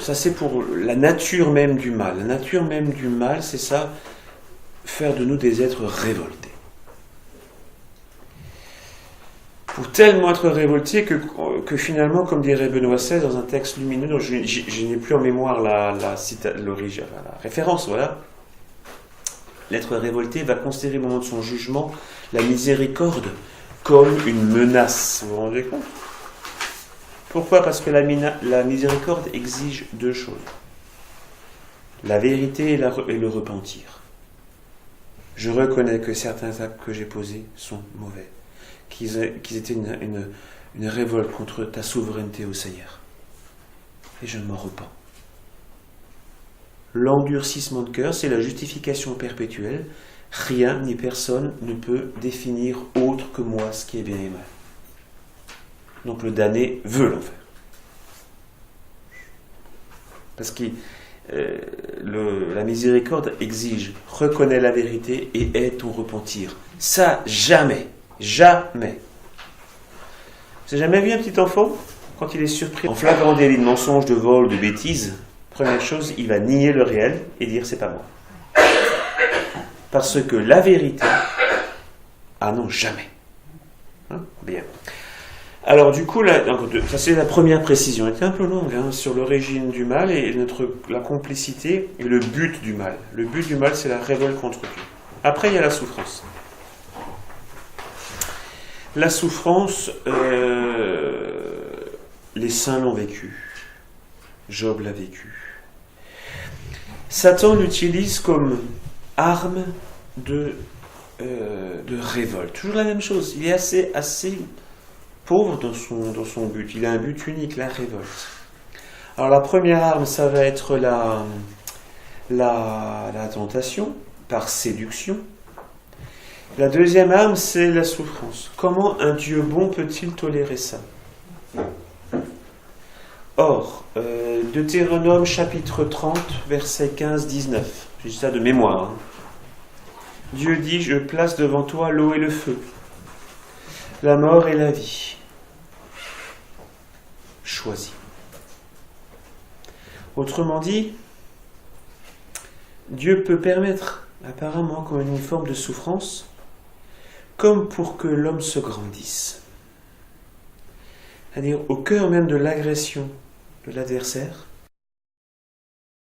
ça c'est pour la nature même du mal. La nature même du mal, c'est ça, faire de nous des êtres révoltés. Pour tellement être révoltés que finalement, comme dirait Benoît XVI dans un texte lumineux, dont je n'ai plus en mémoire la référence, voilà. L'être révolté va considérer au moment de son jugement la miséricorde comme une menace. Vous vous rendez compte ? Pourquoi ? Parce que la miséricorde exige 2 choses. La vérité et le repentir. Je reconnais que certains actes que j'ai posés sont mauvais. Qu'ils étaient une révolte contre ta souveraineté au Seigneur. Et je m'en repens. L'endurcissement de cœur, c'est la justification perpétuelle. Rien ni personne ne peut définir autre que moi ce qui est bien et mal. Donc le damné veut l'enfer. Parce que la miséricorde exige, reconnais la vérité et aide ton repentir. Ça, jamais. Jamais. Vous avez jamais vu un petit enfant, quand il est surpris en flagrant délit de mensonge, de vol, de bêtise, première chose, il va nier le réel et dire c'est pas moi. Parce que la vérité, ah non, jamais. Bien. Alors du coup, ça c'est la première précision. Elle était un peu longue sur l'origine du mal et la complicité et le but du mal. Le but du mal, c'est la révolte contre Dieu. Après, il y a la souffrance. La souffrance, les saints l'ont vécu. Job l'a vécu. Satan l'utilise comme arme de révolte. Toujours la même chose. Il est assez pauvre dans son but. Il a un but unique, la révolte. Alors la première arme, ça va être la tentation, par séduction. La deuxième arme, c'est la souffrance. Comment un Dieu bon peut-il tolérer ça ? Or, Deutéronome chapitre 30, versets 15-19, je dis ça de mémoire. Dieu dit, je place devant toi l'eau et le feu, la mort et la vie. Choisis. Autrement dit, Dieu peut permettre, apparemment, comme une forme de souffrance, comme pour que l'homme se grandisse. C'est-à-dire au cœur même de l'agression de l'adversaire,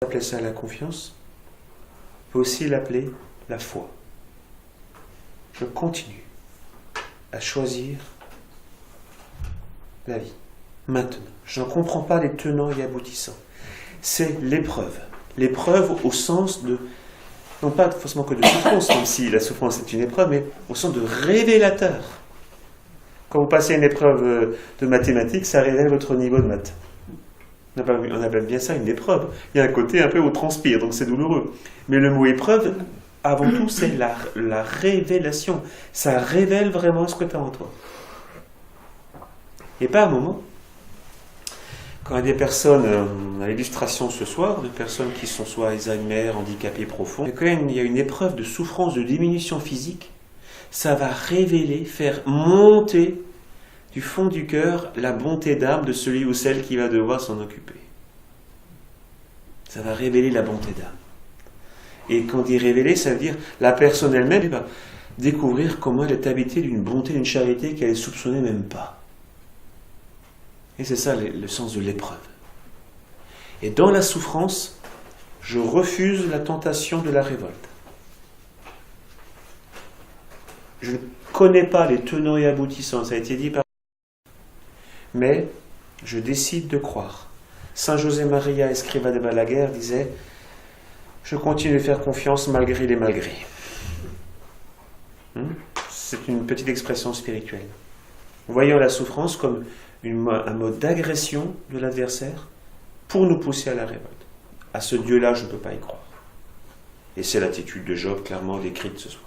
on peut appeler ça la confiance, on peut aussi l'appeler la foi. Je continue à choisir la vie. Maintenant, je ne comprends pas les tenants et aboutissants. C'est l'épreuve. L'épreuve au sens de non pas forcément que de souffrance, même si la souffrance est une épreuve, mais au sens de révélateur. Quand vous passez une épreuve de mathématiques, ça révèle votre niveau de maths. On appelle bien ça une épreuve. Il y a un côté un peu où on transpire, donc c'est douloureux. Mais le mot épreuve, avant tout, c'est la révélation. Ça révèle vraiment ce que tu as en toi. Et pas un moment. Quand il y a des personnes, à l'illustration ce soir, de personnes qui sont soit Alzheimer, handicapées profonds, et quand il y a une épreuve de souffrance, de diminution physique, ça va révéler, faire monter du fond du cœur la bonté d'âme de celui ou celle qui va devoir s'en occuper. Ça va révéler la bonté d'âme. Et quand on dit révéler, ça veut dire la personne elle-même va découvrir comment elle est habitée d'une bonté, d'une charité qu'elle ne soupçonnait même pas. Et c'est ça le sens de l'épreuve. Et dans la souffrance, je refuse la tentation de la révolte. Je ne connais pas les tenants et aboutissants, ça a été dit par... Mais je décide de croire. Saint José Maria Escrivá de Balaguer disait « Je continue de faire confiance malgré les malgrés ». C'est une petite expression spirituelle. Voyons la souffrance comme un mode d'agression de l'adversaire pour nous pousser à la révolte. À ce Dieu-là, je ne peux pas y croire. Et c'est l'attitude de Job clairement décrite ce soir.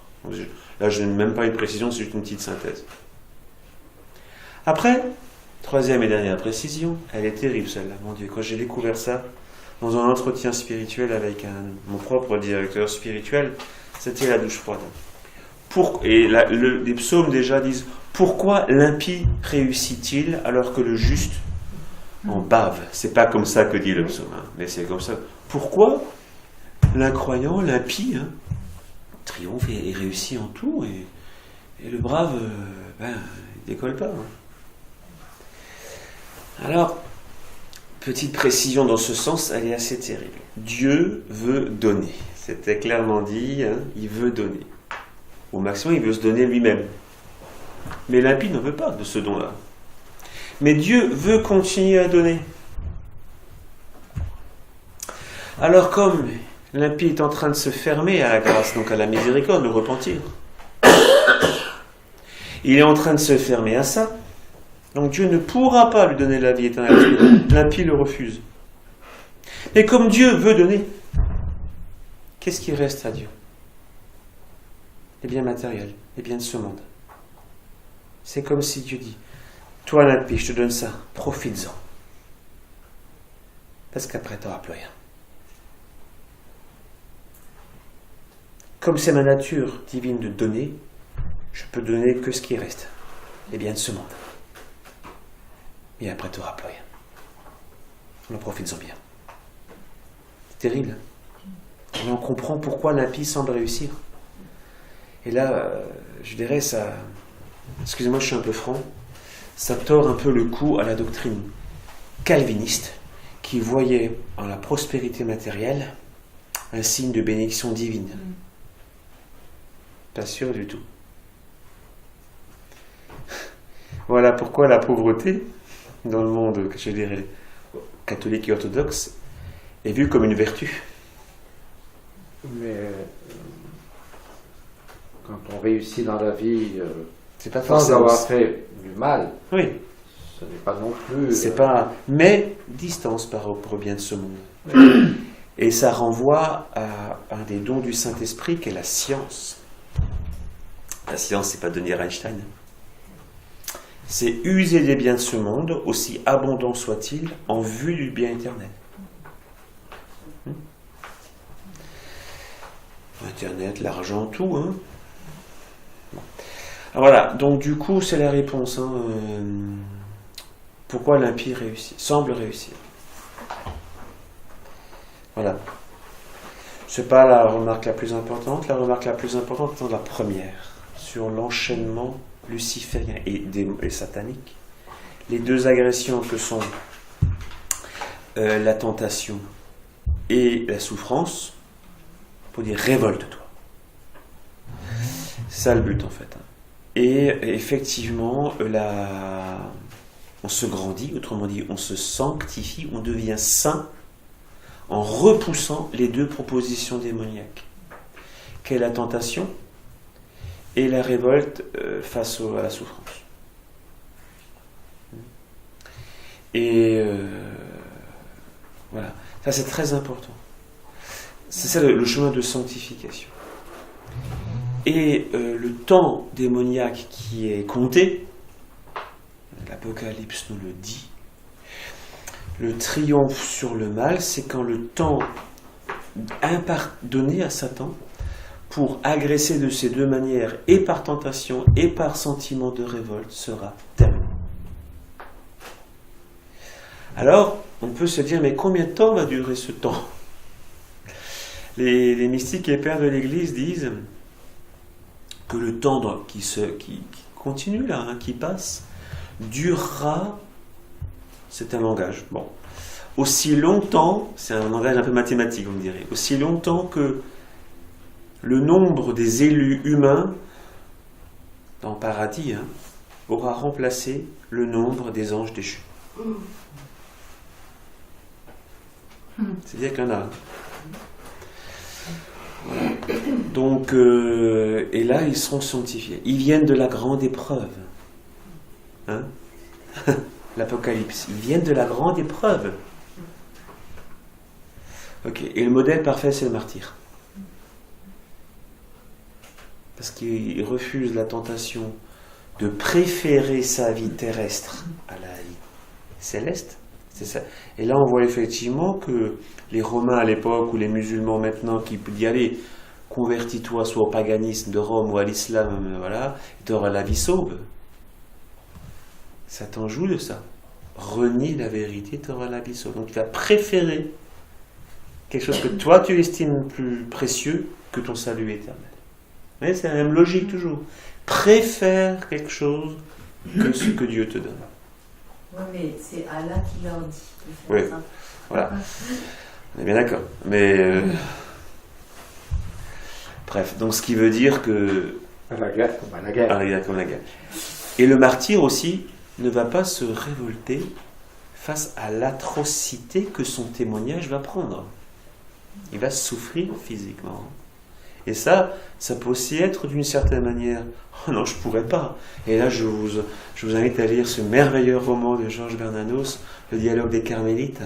Là, je n'ai même pas une précision, c'est juste une petite synthèse. Après, troisième et dernière précision, elle est terrible celle-là, mon Dieu. Quand j'ai découvert ça dans un entretien spirituel avec mon propre directeur spirituel, c'était la douche froide. Et les psaumes déjà disent « Pourquoi l'impie réussit-il alors que le juste en bave ?» C'est pas comme ça que dit le psaume, mais c'est comme ça. Pourquoi l'incroyant, l'impie, triomphe et réussit en tout, et le brave, il décolle pas. Alors, petite précision dans ce sens, elle est assez terrible. Dieu veut donner. C'était clairement dit, il veut donner. Au maximum, il veut se donner lui-même. Mais l'impie ne veut pas de ce don-là. Mais Dieu veut continuer à donner. Alors comme l'impie est en train de se fermer à la grâce, donc à la miséricorde, le repentir, il est en train de se fermer à ça, donc Dieu ne pourra pas lui donner la vie éternelle, l'impie le refuse. Mais comme Dieu veut donner, qu'est-ce qui reste à Dieu ? Les biens matériels, les biens de ce monde. C'est comme si Dieu dit, toi l'impie, je te donne ça, profites-en. Parce qu'après, tu n'auras plus rien. Comme c'est ma nature divine de donner, je peux donner que ce qui reste, les biens de ce monde. Et après, tu n'auras plus rien. On en profites-en bien. C'est terrible. Et on comprend pourquoi l'impie semble réussir. Et là, je dirais, ça, excusez-moi, je suis un peu franc, ça tord un peu le cou à la doctrine calviniste qui voyait en la prospérité matérielle un signe de bénédiction divine. Pas sûr du tout. Voilà pourquoi la pauvreté, dans le monde, je dirais, catholique et orthodoxe, est vue comme une vertu. Mais quand on réussit dans la vie c'est pas sans avoir fait du mal, oui. Ce n'est pas non plus... C'est pas... Mais distance par rapport au bien de ce monde. Et ça renvoie à un des dons du Saint-Esprit qu'est la science. La science, c'est pas devenir Einstein. C'est user des biens de ce monde, aussi abondants soient-ils, en vue du bien éternel. Internet, l'argent, tout. Bon. Alors voilà, donc du coup, c'est la réponse. Pourquoi l'impie semble réussir. Voilà. C'est pas la remarque la plus importante. La remarque la plus importante est la première, sur l'enchaînement luciférien et satanique. Les deux agressions que sont la tentation et la souffrance, pour dire révolte-toi. C'est ça le but en fait. Et effectivement, on se grandit, autrement dit, on se sanctifie, on devient saint en repoussant les deux propositions démoniaques. qu'est la tentation et la révolte face à la souffrance. Et voilà, ça c'est très important. C'est ça le chemin de sanctification. Et le temps démoniaque qui est compté, l'Apocalypse nous le dit, le triomphe sur le mal, c'est quand le temps donné à Satan pour agresser de ces deux manières, et par tentation et par sentiment de révolte, sera terminé. Alors, on peut se dire, mais combien de temps va durer ce temps ? Les mystiques et pères de l'Église disent que le temps qui continue là, qui passe, durera, c'est un langage, bon, aussi longtemps, c'est un langage un peu mathématique on dirait, aussi longtemps que le nombre des élus humains dans le paradis aura remplacé le nombre des anges déchus. C'est-à-dire qu'il y en a. Voilà. Donc, et là, ils seront sanctifiés. Ils viennent de la grande épreuve. L'Apocalypse. Ils viennent de la grande épreuve. Ok. Et le modèle parfait, c'est le martyr. Parce qu'il refuse la tentation de préférer sa vie terrestre à la vie céleste. C'est ça. Et là, on voit effectivement que les Romains à l'époque, ou les musulmans maintenant, qui disent allez, convertis-toi soit au paganisme de Rome ou à l'islam, voilà, tu auras la vie sauve. Satan joue de ça. Renie la vérité, tu auras la vie sauve. Donc il va préférer quelque chose que toi tu estimes plus précieux que ton salut éternel. Mais c'est la même logique toujours. Préfère quelque chose que ce que Dieu te donne. Oui, mais c'est Allah qui leur dit de Oui, faire ça. voilà. On est bien d'accord. Mais bref, donc ce qui veut dire que À la guerre comme à la guerre. à la guerre comme la guerre. Et le martyr aussi ne va pas se révolter face à l'atrocité que son témoignage va prendre. Il va souffrir physiquement. Et ça peut aussi être d'une certaine manière, oh non, je pourrais pas. Et là, je vous invite à lire ce merveilleux roman de Georges Bernanos, Le dialogue des Carmélites,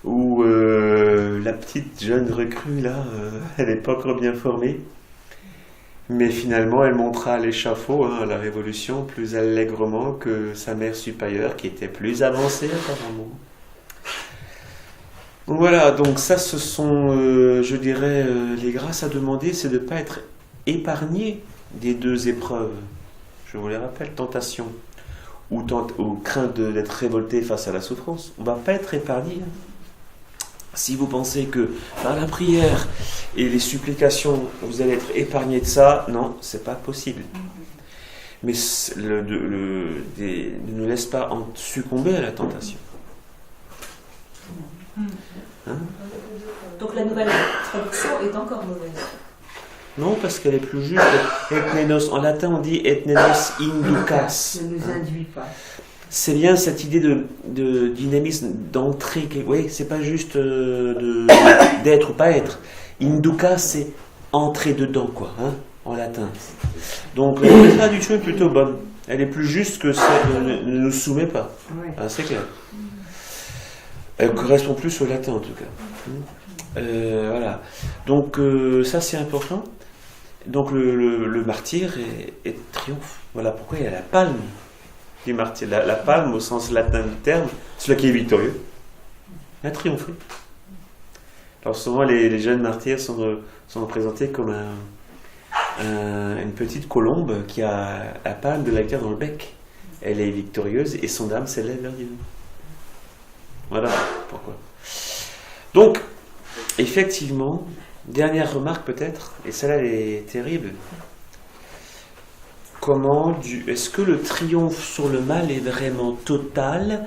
où la petite jeune recrue, là, elle n'est pas encore bien formée, mais finalement, elle montera à l'échafaud, à la Révolution, plus allègrement que sa mère supérieure, qui était plus avancée apparemment. Donc voilà, donc ça ce sont, je dirais, les grâces à demander, c'est de ne pas être épargné des deux épreuves. Je vous les rappelle, tentation ou crainte d'être révolté face à la souffrance. On ne va pas être épargné. Si vous pensez que par la prière et les supplications, vous allez être épargné de ça, non, c'est pas possible. Mais ne nous laisse pas succomber à la tentation. Donc la nouvelle traduction est encore mauvaise. Non, parce qu'elle est plus juste. Ethnenos, en latin on dit ethnenos inducas. Ne nous induit pas. C'est bien cette idée de dynamisme, d'entrée. Oui, c'est pas juste d'être ou pas être. Inducas, c'est entrer dedans, quoi, en latin. Donc la traduction est plutôt bonne. Elle est plus juste que celle ne nous soumet pas. Ouais. C'est clair. Elle correspond plus au latin en tout cas. Voilà. Donc ça c'est important. Donc le martyr est triomphe. Voilà pourquoi il y a la palme du martyr. La palme au sens latin du terme, celui qui est victorieux. Il a triomphé. Alors souvent les jeunes martyrs sont représentés comme une petite colombe qui a la palme de la victoire dans le bec. Elle est victorieuse et son âme s'élève vers Dieu. Voilà pourquoi. Donc, effectivement, dernière remarque peut-être, et celle-là elle est terrible. Est-ce que le triomphe sur le mal est vraiment total,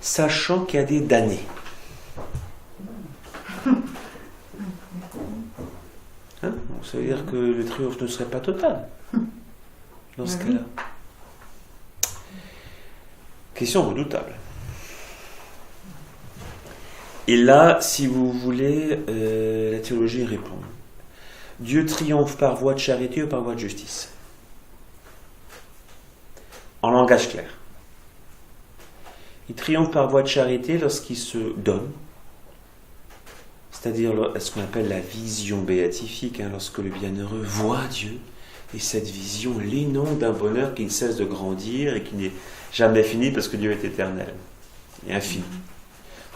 sachant qu'il y a des damnés ? Ça veut dire que le triomphe ne serait pas total dans ce cas-là. Question redoutable. Et là, si vous voulez, la théologie répond. Dieu triomphe par voie de charité ou par voie de justice. En langage clair. Il triomphe par voie de charité lorsqu'il se donne, c'est-à-dire ce qu'on appelle la vision béatifique, lorsque le bienheureux voit Dieu, et cette vision l'inonde d'un bonheur qui ne cesse de grandir et qui n'est jamais fini parce que Dieu est éternel et infini.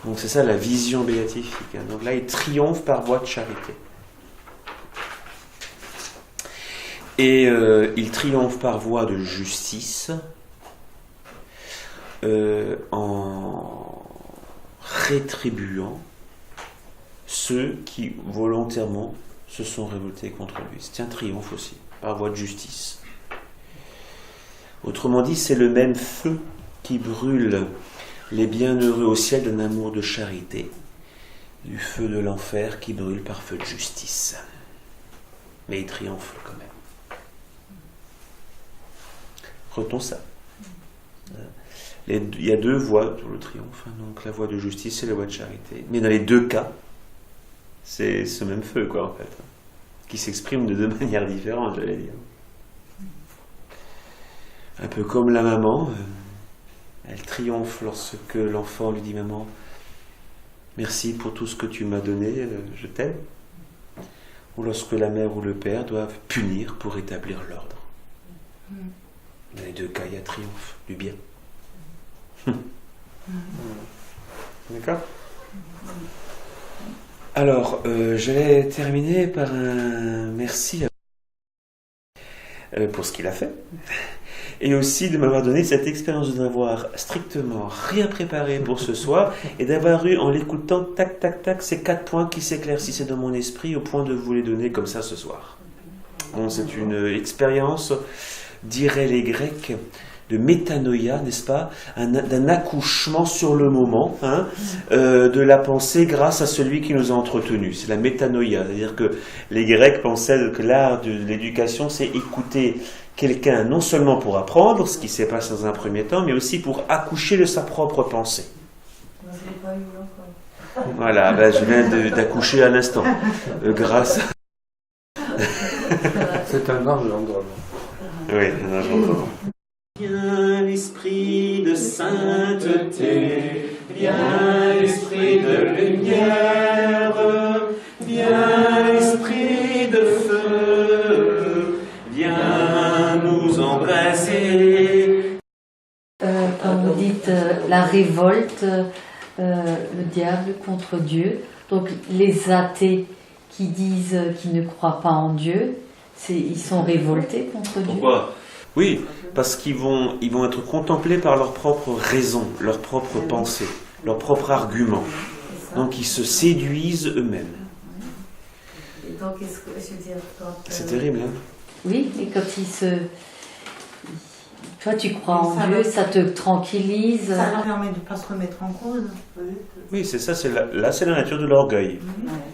Donc c'est ça la vision béatifique. Donc là, il triomphe par voie de charité. Et il triomphe par voie de justice en rétribuant ceux qui volontairement se sont révoltés contre lui. C'est un triomphe aussi, par voie de justice. Autrement dit, c'est le même feu qui brûle les bienheureux au ciel d'un amour de charité, du feu de l'enfer qui brûle par feu de justice. Mais il triomphe quand même. Retenons ça. Il y a deux voies pour le triomphe, donc la voie de justice et la voie de charité. Mais dans les deux cas, c'est ce même feu, quoi, en fait, qui s'exprime de deux manières différentes, j'allais dire. Un peu comme la maman, elle triomphe lorsque l'enfant lui dit « Maman, merci pour tout ce que tu m'as donné, je t'aime ». Ou lorsque la mère ou le père doivent punir pour établir l'ordre. Dans les deux cas, il y a triomphe du bien. D'accord ? Alors, je vais terminer par un merci pour ce qu'il a fait. Et aussi de m'avoir donné cette expérience de n'avoir strictement rien préparé pour ce soir et d'avoir eu, en l'écoutant, tac, tac, tac, ces 4 points qui s'éclaircissaient dans mon esprit au point de vous les donner comme ça ce soir. Bon, c'est une expérience, diraient les Grecs, de métanoïa, n'est-ce pas, d'un accouchement sur le moment, de la pensée grâce à celui qui nous a entretenus. C'est la métanoïa, c'est-à-dire que les Grecs pensaient que l'art de l'éducation, c'est écouter quelqu'un non seulement pour apprendre ce qui s'est passé dans un premier temps, mais aussi pour accoucher de sa propre pensée. Moi, je l'ai pas eu encore. Voilà, je viens d'accoucher à l'instant, grâce à... C'est un ange d'endroit. Oui, un ange d'endroit. Viens l'esprit de sainteté, viens l'esprit de lumière, viens l'esprit de feu, viens nous embraser. Quand vous dites la révolte, le diable contre Dieu, donc les athées qui disent qu'ils ne croient pas en Dieu, ils sont révoltés contre Dieu. Pourquoi ? Oui, parce qu'ils vont être contemplés par leur propre raison, leur propre pensée, leur propre argument. Donc ils se séduisent eux-mêmes. Et donc, qu'est-ce que je veux dire quand, C'est terrible, hein ? Oui, et quand toi tu crois en Dieu, ça te tranquillise. Ça leur permet de ne pas se remettre en cause. Oui, c'est ça, c'est la nature de l'orgueil.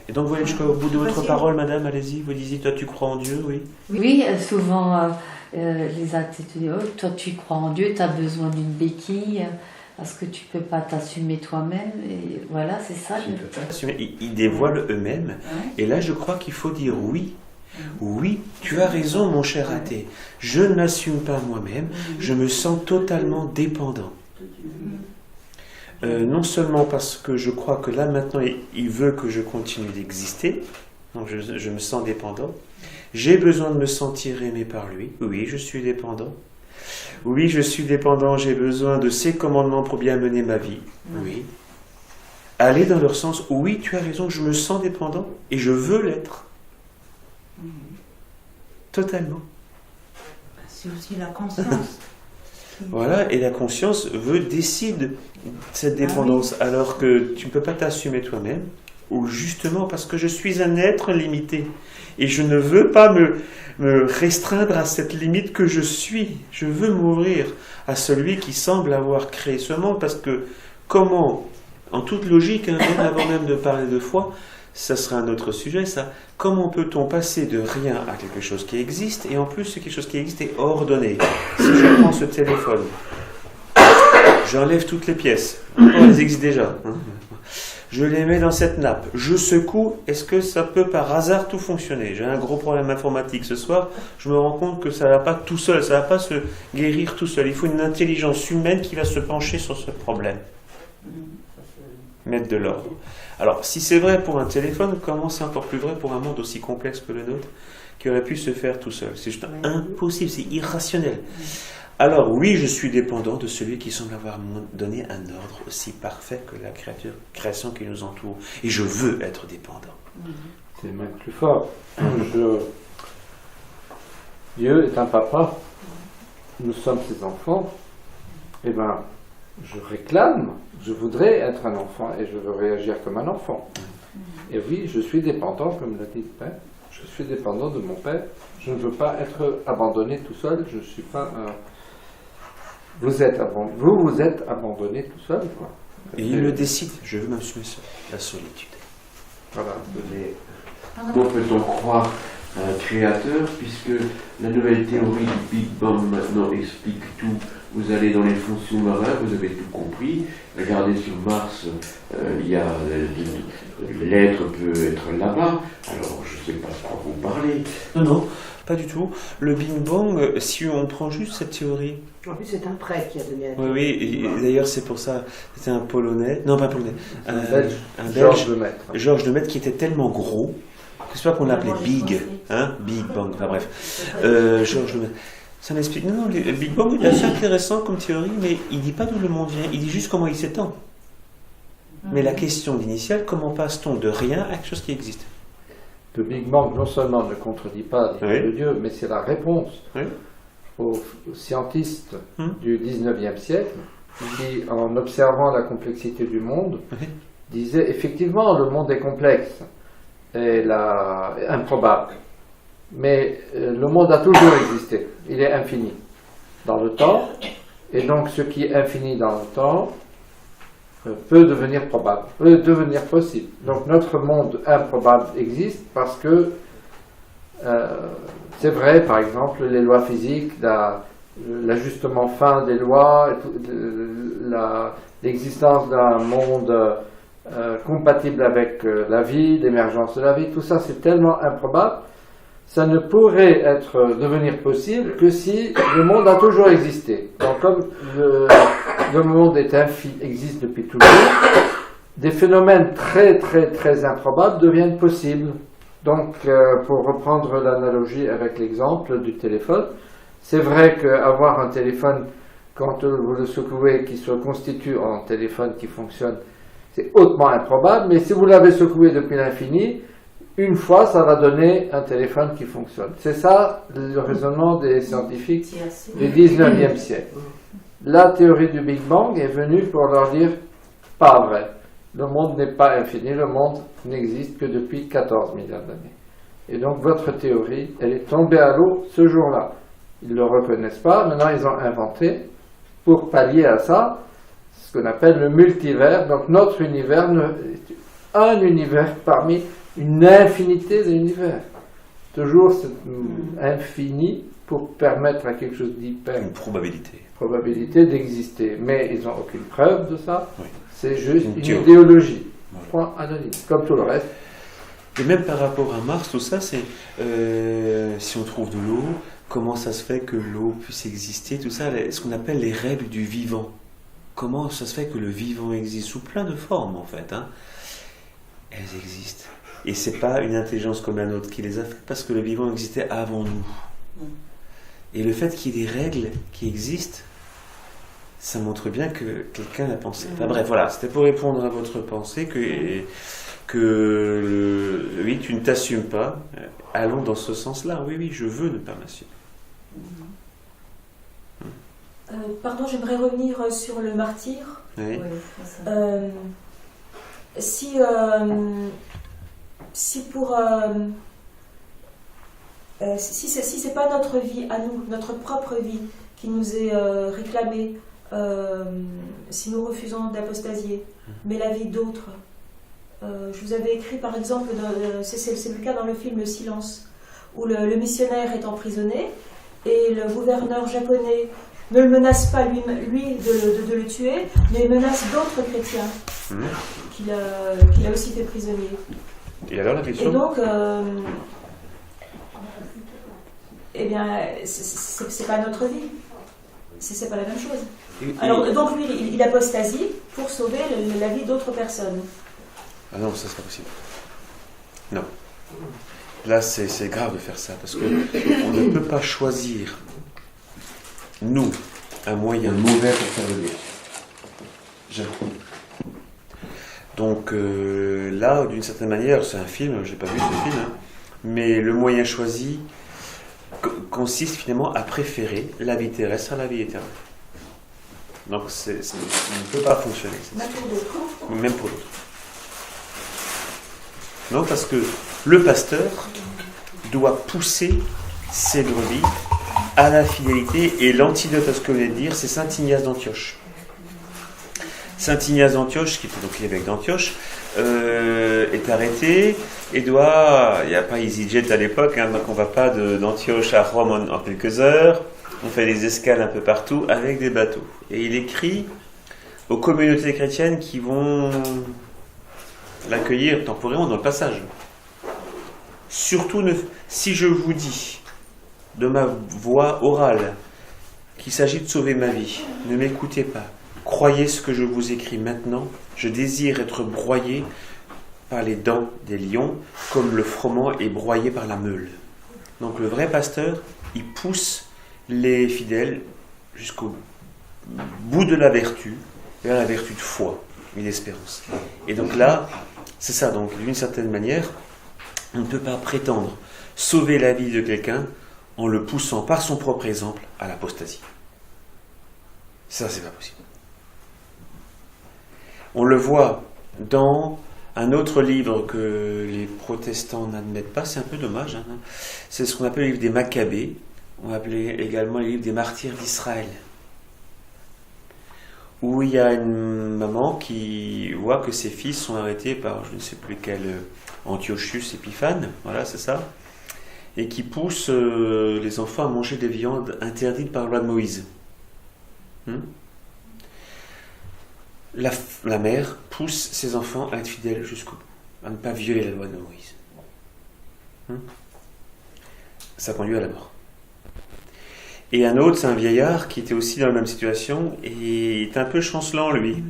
Et donc vous allez jusqu'au bout de votre parole, madame, allez-y, vous disiez, toi tu crois en Dieu, oui ? Oui, souvent les athées te disent, oh, toi tu crois en Dieu, tu as besoin d'une béquille, parce que tu ne peux pas t'assumer toi-même. Et voilà, c'est ça. Ils dévoilent eux-mêmes. Et là, je crois qu'il faut dire oui. Oui, tu as raison, mon cher athée. Je ne m'assume pas moi-même, je me sens totalement dépendant. Non seulement parce que je crois que là, maintenant, il veut que je continue d'exister, donc je me sens dépendant. J'ai besoin de me sentir aimé par lui. Oui, je suis dépendant. Oui, je suis dépendant, j'ai besoin de ses commandements pour bien mener ma vie. Oui. Aller dans leur sens, oui, tu as raison, je me sens dépendant et je veux l'être. Totalement. C'est aussi la conscience. Voilà, et la conscience décide cette dépendance, alors que tu ne peux pas t'assumer toi-même, ou justement parce que je suis un être limité, et je ne veux pas me restreindre à cette limite que je suis. Je veux m'ouvrir à celui qui semble avoir créé ce monde, parce que comment, en toute logique, bien avant même de parler de foi, ça sera un autre sujet, ça. Comment peut-on passer de rien à quelque chose qui existe, et en plus, ce quelque chose qui existe est ordonné. Si je prends ce téléphone, j'enlève toutes les pièces. Oh, elles existent déjà. je les mets dans cette nappe, je secoue, est-ce que ça peut par hasard tout fonctionner? J'ai un gros problème informatique ce soir, je me rends compte que ça ne va pas tout seul, ça ne va pas se guérir tout seul. Il faut une intelligence humaine qui va se pencher sur ce problème. Mettre de l'ordre. Alors, si c'est vrai pour un téléphone, comment c'est encore plus vrai pour un monde aussi complexe que le nôtre, qui aurait pu se faire tout seul? C'est juste impossible, c'est irrationnel. Alors oui, je suis dépendant de celui qui semble avoir donné un ordre aussi parfait que la création qui nous entoure. Et je veux être dépendant. C'est même plus fort. Dieu est un papa. Nous sommes ses enfants. Eh bien, je réclame, je voudrais être un enfant et je veux réagir comme un enfant. Et oui, je suis dépendant, comme l'a dit le Père. Je suis dépendant de mon Père. Je ne veux pas être abandonné tout seul. Je ne suis pas un... Vous êtes abandonné tout seul, quoi. Et il le décide. Je veux m'assumer seul. La solitude. Voilà. Mais comment peut-on croire à un créateur, puisque la nouvelle théorie du Big Bang maintenant explique tout? Vous allez dans les fonds sous-marins, vous avez tout compris. Regardez sur Mars, il y a l'être peut être là-bas. Alors je ne sais pas de quoi vous parlez. Non, pas du tout. Le Big Bang, si on prend juste cette théorie. En plus, c'est un prêtre qui a donné la Oui, et d'ailleurs c'est pour ça. C'était un Polonais, non pas un Polonais, un Belge, Georges Lemaître. Georges Lemaître qui était tellement gros que c'est pas qu'on l'appelait Big, hein, Big Bang. Enfin bref, Georges Lemaître. Ça m'explique. Non, le Big Bang est assez intéressant comme théorie, mais il dit pas d'où le monde vient. Il dit juste comment il s'étend. Mais la question initiale, comment passe-t-on de rien à quelque chose qui existe? Le Big Bang non seulement ne contredit pas l'idée de Dieu, mais c'est la réponse aux scientistes du 19e siècle qui, en observant la complexité du monde, disaient effectivement le monde est complexe et improbable. Mais le monde a toujours existé, il est infini dans le temps, et donc ce qui est infini dans le temps peut devenir probable, peut devenir possible. Donc notre monde improbable existe parce que c'est vrai, par exemple, les lois physiques, l'ajustement fin des lois, l'existence d'un monde compatible avec la vie, l'émergence de la vie, tout ça c'est tellement improbable. Ça ne pourrait devenir possible que si le monde a toujours existé. Donc comme le monde existe depuis toujours, des phénomènes très très très improbables deviennent possibles. Donc pour reprendre l'analogie avec l'exemple du téléphone, c'est vrai qu'avoir un téléphone, quand vous le secouez, qui se constitue en téléphone qui fonctionne, c'est hautement improbable, mais si vous l'avez secoué depuis l'infini, une fois, ça va donner un téléphone qui fonctionne. C'est ça le raisonnement des scientifiques du 19e siècle. La théorie du Big Bang est venue pour leur dire « pas vrai, le monde n'est pas infini, le monde n'existe que depuis 14 milliards d'années. » Et donc votre théorie, elle est tombée à l'eau ce jour-là. Ils ne le reconnaissent pas, maintenant ils ont inventé, pour pallier à ça, ce qu'on appelle le multivers. Donc notre univers est un univers parmi une infinité d'univers. Toujours c'est infini pour permettre à quelque chose d'hyper... Une probabilité d'exister. Mais ils n'ont aucune preuve de ça. Oui. C'est juste une idéologie. Point anonyme, comme tout le reste. Et même par rapport à Mars, tout ça, c'est... si on trouve de l'eau, comment ça se fait que l'eau puisse exister, tout ça, ce qu'on appelle les règles du vivant. Comment ça se fait que le vivant existe sous plein de formes, en fait, hein. Elles existent. Et c'est pas une intelligence comme la nôtre qui les a faites, parce que le vivant existait avant nous. Et le fait qu'il y ait des règles qui existent, ça montre bien que quelqu'un l'a pensé. Enfin bref, voilà, c'était pour répondre à votre pensée oui, tu ne t'assumes pas. Allons dans ce sens-là. Oui, je veux ne pas m'assumer. Pardon, j'aimerais revenir sur le martyr. Oui. Si c'est pas notre vie à nous, notre propre vie qui nous est réclamée, si nous refusons d'apostasier, mais la vie d'autres. Je vous avais écrit par exemple, c'est le cas dans le film Le Silence, où le missionnaire est emprisonné et le gouverneur japonais ne le menace pas lui de le tuer, mais menace d'autres chrétiens. qu'il a aussi fait prisonnier. Et alors la question? Et donc, eh bien, c'est pas notre vie. C'est pas la même chose. Alors, donc lui, il apostasie pour sauver la vie d'autres personnes. Ah non, ça c'est pas possible. Non. Là, c'est grave de faire ça, parce que on ne peut pas choisir, nous, un moyen mauvais pour faire le bien. Jamais. Donc là, d'une certaine manière, c'est un film, j'ai pas vu ce film, hein, mais le moyen choisi consiste finalement à préférer la vie terrestre à la vie éternelle. Donc ça ne peut pas fonctionner. Même pour d'autres. Non, parce que le pasteur doit pousser ses brebis à la fidélité, et l'antidote à ce que je voulais dire, c'est Saint Ignace d'Antioche. Saint Ignace d'Antioche, qui était donc l'évêque d'Antioche, est arrêté et doit... Il n'y a pas EasyJet à l'époque, hein, donc on ne va pas d'Antioche à Rome en quelques heures. On fait des escales un peu partout avec des bateaux. Et il écrit aux communautés chrétiennes qui vont l'accueillir temporairement dans le passage. Surtout, si je vous dis de ma voix orale qu'il s'agit de sauver ma vie, ne m'écoutez pas. Croyez ce que je vous écris maintenant. Je désire être broyé par les dents des lions, comme le froment est broyé par la meule. Donc le vrai pasteur, il pousse les fidèles jusqu'au bout de la vertu, vers la vertu de foi et d'espérance. Et donc là, c'est ça. Donc d'une certaine manière, on ne peut pas prétendre sauver la vie de quelqu'un en le poussant par son propre exemple à l'apostasie. Ça, c'est pas possible. On le voit dans un autre livre que les protestants n'admettent pas, c'est un peu dommage, hein. C'est ce qu'on appelle le livre des Maccabées, on appelait également le livre des martyrs d'Israël, où il y a une maman qui voit que ses fils sont arrêtés par je ne sais plus quel Antiochus Épiphane, voilà c'est ça, et qui pousse les enfants à manger des viandes interdites par la loi de Moïse. La mère pousse ses enfants à être fidèles jusqu'au bout, à ne pas violer la loi de Moïse. Ça conduit à la mort. Et un autre, c'est un vieillard qui était aussi dans la même situation et est un peu chancelant, lui.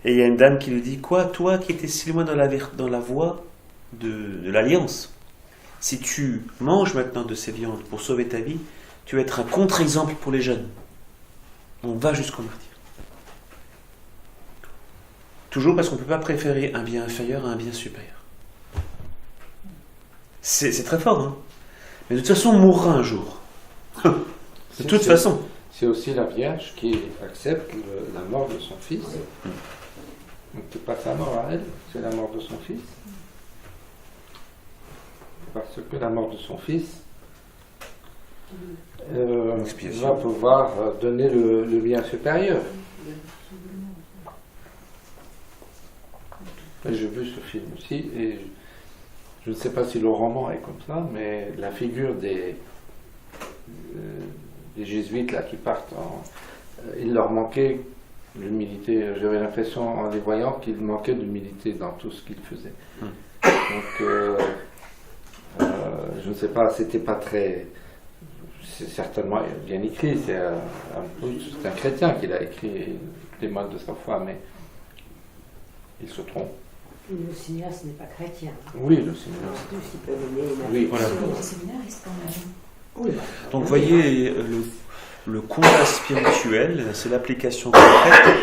Et il y a une dame qui lui dit: quoi, toi qui étais si loin dans la voie de l'alliance, si tu manges maintenant de ces viandes pour sauver ta vie, tu vas être un contre-exemple pour les jeunes. On va jusqu'au martyre. Toujours parce qu'on ne peut pas préférer un bien inférieur à un bien supérieur. C'est très fort, hein. Mais de toute façon, on mourra un jour. De toute façon. C'est aussi la Vierge qui accepte la mort de son fils. Donc c'est pas sa mort à elle, c'est la mort de son fils. Parce que la mort de son fils va pouvoir donner le bien supérieur. J'ai vu ce film aussi, et je ne sais pas si le roman est comme ça, mais la figure des jésuites là qui partent, il leur manquait l'humilité. J'avais l'impression en les voyant qu'il manquait d'humilité dans tout ce qu'ils faisaient. Donc je ne sais pas, c'était pas très... C'est certainement bien écrit, c'est un chrétien qui l'a écrit, témoigne de sa foi, mais il se trompe. Le cinéaste n'est pas chrétien. Oui, le cinéaste. Oui, voilà. Le séminariste quand même. Oui. Donc vous voyez, le combat spirituel, c'est l'application concrète.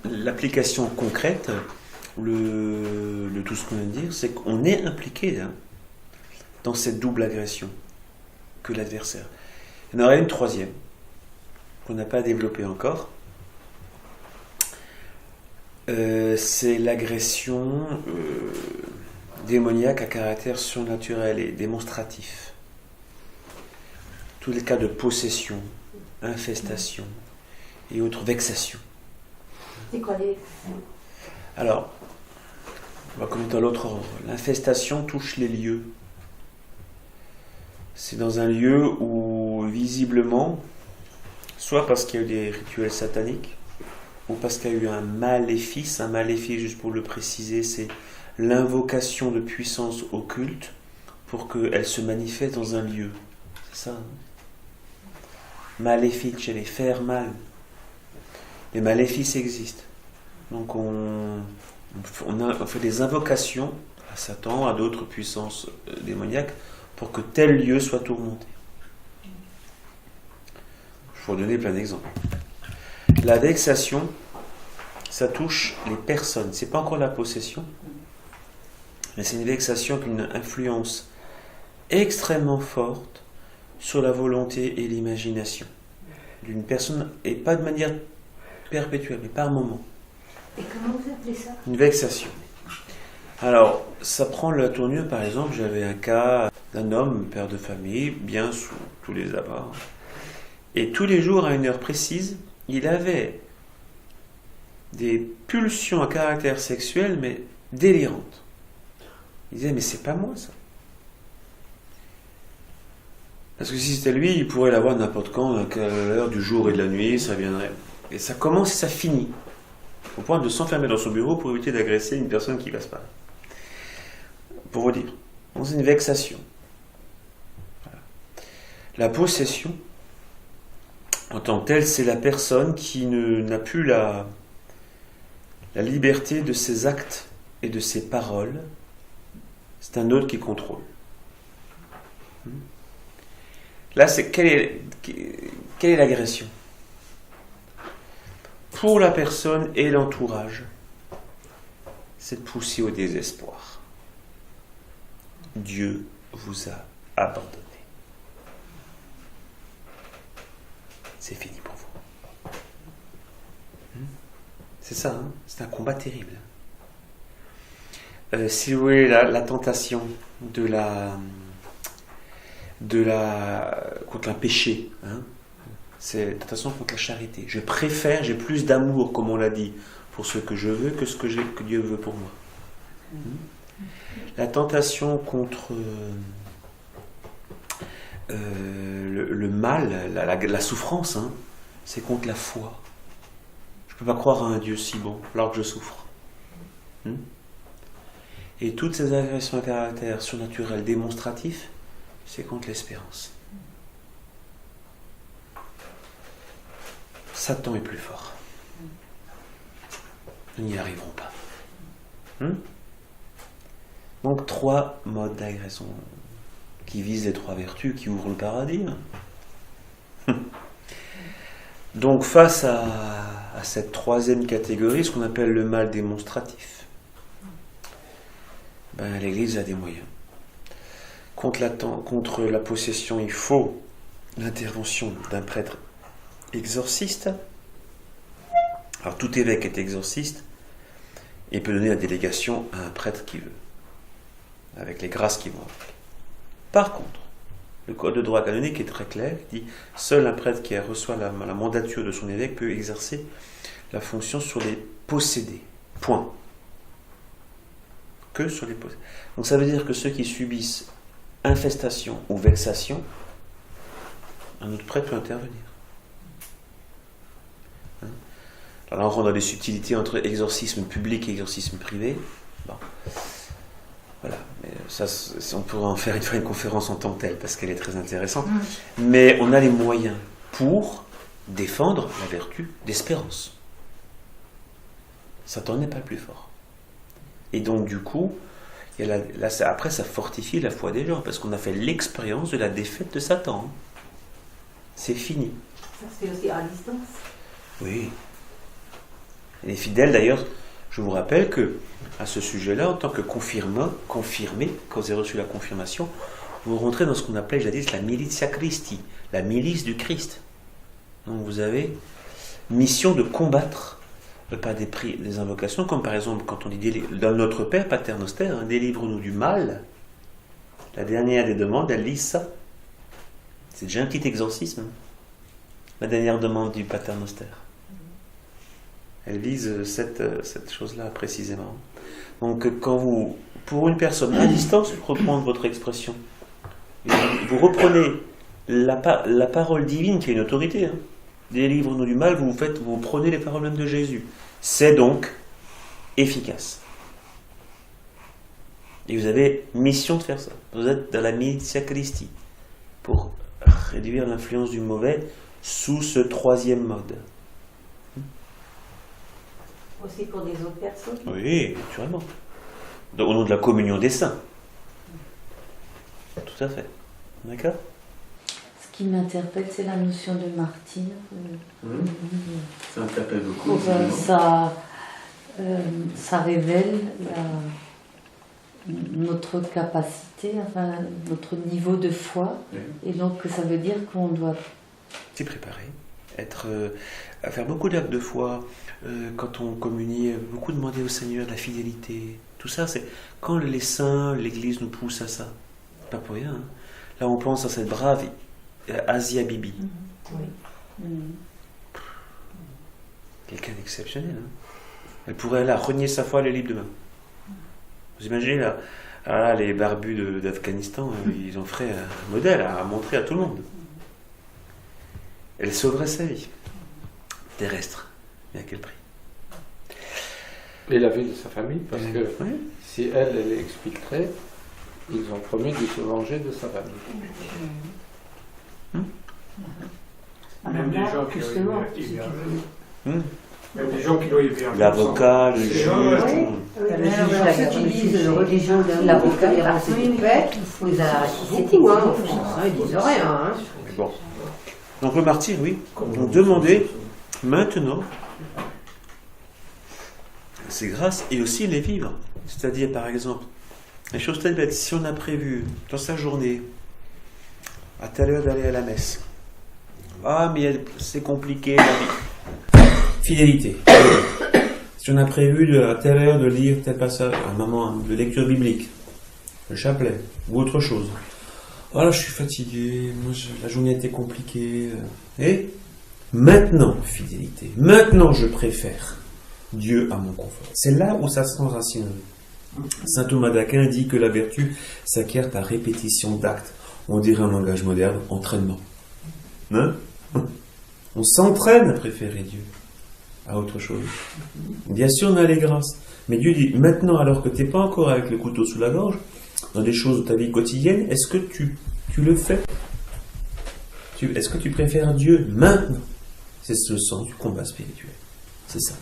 L'application concrète de tout ce qu'on vient de dire, c'est qu'on est impliqué dans cette double agression que l'adversaire. Il y en aurait une troisième, qu'on n'a pas développée encore. C'est l'agression démoniaque à caractère surnaturel et démonstratif. Tous les cas de possession, infestation et autres vexations. C'est quoi les... Alors, on va commenter dans l'autre ordre. L'infestation touche les lieux. C'est dans un lieu où, visiblement, soit parce qu'il y a eu des rituels sataniques, ou parce qu'il y a eu un maléfice. Un maléfice, juste pour le préciser, c'est l'invocation de puissance occulte pour qu'elle se manifeste dans un lieu. C'est ça. Hein? Maléfique, les faire mal. Les maléfices existent. Donc on fait des invocations à Satan, à d'autres puissances démoniaques, pour que tel lieu soit tourmenté. Je vais vous donner plein d'exemples. La vexation, ça touche les personnes. C'est pas encore la possession, mais c'est une vexation qui a une influence extrêmement forte sur la volonté et l'imagination d'une personne, et pas de manière perpétuelle, mais par moment. Et comment vous appelez ça? Une vexation. Alors, ça prend la tournure, par exemple, j'avais un cas d'un homme, père de famille, bien sous tous les abords, et tous les jours, à une heure précise, il avait des pulsions à caractère sexuel, mais délirantes. Il disait, mais c'est pas moi, ça. Parce que si c'était lui, il pourrait l'avoir n'importe quand, à quelle heure du jour et de la nuit, ça viendrait. Et ça commence et ça finit. Au point de s'enfermer dans son bureau pour éviter d'agresser une personne qui passe par là. Pour vous dire. Donc c'est une vexation. Voilà. La possession, en tant que telle, c'est la personne qui n'a plus la liberté de ses actes et de ses paroles. C'est un autre qui contrôle. Là, quelle est l'agression? Pour la personne et l'entourage, c'est de pousser au désespoir. Dieu vous a abandonné. C'est fini pour vous. C'est ça, hein? C'est un combat terrible. Si vous voulez, la tentation contre un péché, hein? C'est la tentation contre la charité. J'ai plus d'amour, comme on l'a dit, pour ce que je veux que ce que Dieu veut pour moi. La tentation contre le mal, la souffrance, hein, c'est contre la foi. Je ne peux pas croire à un Dieu si bon alors que je souffre. Et toutes ces agressions à caractère surnaturel démonstratif, c'est contre l'espérance. Satan est plus fort. Nous n'y arriverons pas. Donc 3 modes d'agression qui visent les 3 vertus, qui ouvrent le paradis. Donc face à cette 3e catégorie, ce qu'on appelle le mal démonstratif, l'Église a des moyens. Contre la possession, il faut l'intervention d'un prêtre exorciste. Alors tout évêque est exorciste et peut donner la délégation à un prêtre qui veut, avec les grâces qui vont avec. Par contre, le code de droit canonique est très clair, il dit seul un prêtre qui reçoit la mandature de son évêque peut exercer la fonction sur les possédés. Point. Que sur les possédés. Donc ça veut dire que ceux qui subissent infestation ou vexation, un autre prêtre peut intervenir. Alors là, on rentre dans les subtilités entre exorcisme public et exorcisme privé. Bon. Voilà. Mais ça, on pourrait en faire une conférence en tant que telle, parce qu'elle est très intéressante. Mais on a les moyens pour défendre la vertu d'espérance. Satan n'est pas le plus fort. Et donc, du coup, après, ça fortifie la foi des gens, parce qu'on a fait l'expérience de la défaite de Satan. C'est fini. Ça se fait aussi à distance. Oui. Et les fidèles, d'ailleurs, je vous rappelle que, à ce sujet-là, en tant que confirmé, quand vous avez reçu la confirmation, vous rentrez dans ce qu'on appelait jadis la militia Christi, la milice du Christ. Donc vous avez mission de combattre par des invocations, comme par exemple quand on dit dans notre Père Pater Noster, hein, délivre-nous du mal. La dernière des demandes, elle lit ça. C'est déjà un petit exorcisme. Hein. La dernière demande du Pater Noster. Elle vise cette chose-là précisément. Donc quand pour une personne à distance, pour reprendre votre expression, vous reprenez la parole divine qui a une autorité, hein, délivre-nous du mal, vous prenez les paroles même de Jésus. C'est donc efficace. Et vous avez mission de faire ça. Vous êtes dans la militia Christi pour réduire l'influence du mauvais sous ce troisième mode. Aussi pour des autres personnes. Oui, naturellement. Au nom de la communion des saints. Tout à fait. D'accord? Ce qui m'interpelle, c'est la notion de martyr. Ça m'interpelle beaucoup. Ça révèle notre capacité, enfin, notre niveau de foi. Oui. Et donc, ça veut dire qu'on doit... S'y préparer. À faire beaucoup d'actes de foi, quand on communie, beaucoup demander au Seigneur de la fidélité. Tout ça, c'est quand les saints, l'Église nous pousse à ça. Pas pour rien. Hein. Là, on pense à cette brave Asia Bibi. Quelqu'un d'exceptionnel. Hein. Elle pourrait là renier sa foi, elle est libre demain. Vous imaginez là, les barbus d'Afghanistan, ils en feraient un modèle à montrer à tout le monde. Elle sauverait sa vie terrestre. Mais à quel prix? Et la vie de sa famille, parce que Oui. si elle expliquerait, ils ont promis de se venger de sa famille. Même des gens qui justement, Même des gens qui doivent y faire. L'avocat, le juge, alors, tout le monde. ceux qui disent les gens de l'avocat, les renseignements du fait, c'est beaucoup, hein, en France, ils disent rien. Hein. Mais bon. Donc le martyr, oui. Donc demander maintenant ces grâces et aussi les vivre. C'est-à-dire, par exemple, les choses telles bêtes, si on a prévu dans sa journée, à telle heure d'aller à la messe, ah mais c'est compliqué la vie. Fidélité. Si on a prévu à telle heure de lire tel passage, un moment de lecture biblique, le chapelet, ou autre chose. Voilà, je suis fatigué, la journée était compliquée. Et maintenant, fidélité. Maintenant, je préfère Dieu à mon confort. C'est là où ça s'enracine. Saint Thomas d'Aquin dit que la vertu s'acquiert par répétition d'actes. On dirait un langage moderne, entraînement. Hein? On s'entraîne à préférer Dieu à autre chose. Bien sûr, on a les grâces. Mais Dieu dit, maintenant, alors que tu n'es pas encore avec le couteau sous la gorge, dans des choses de ta vie quotidienne, est-ce que tu le fais? Est-ce que tu préfères Dieu maintenant? C'est le sens du combat spirituel. C'est ça.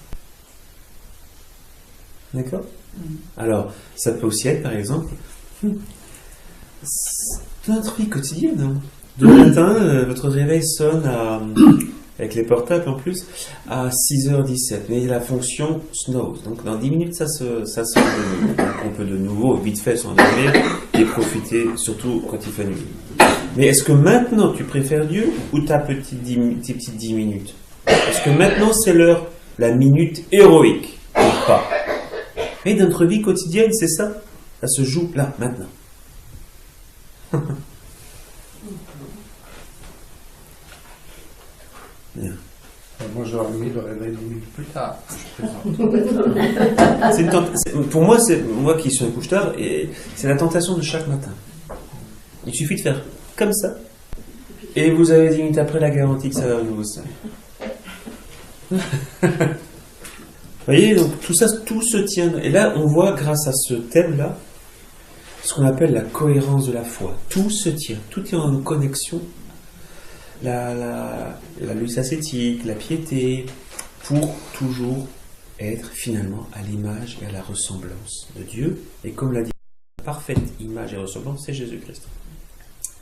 D'accord? Alors, ça peut aussi être, par exemple, notre vie quotidienne. Hein. De matin, votre réveil sonne avec les portables en plus, à 6h17. Mais il y a la fonction snooze. Donc, dans 10 minutes, ça se redonne. Donc, on peut de nouveau, vite fait, s'endormir et profiter, surtout quand il fait nuit. Mais est-ce que maintenant, tu préfères Dieu ou tes petites 10 minutes? Est-ce que maintenant, c'est l'heure, la minute héroïque ou pas? Et dans notre vie quotidienne, c'est ça. Ça se joue là, maintenant. Bien. Moi, j'aurais mis le réveil 10 minutes plus tard. Pour moi, c'est moi qui suis un couche-tard, et c'est la tentation de chaque matin. Il suffit de faire comme ça, et vous avez 10 minutes après la garantie que ça va vous ça. Vous voyez, donc tout ça, tout se tient. Et là, on voit, grâce à ce thème-là, ce qu'on appelle la cohérence de la foi. Tout se tient, tout est en connexion. La lutte ascétique, la piété, pour toujours être finalement à l'image et à la ressemblance de Dieu. Et comme l'a dit, la parfaite image et ressemblance, c'est Jésus-Christ.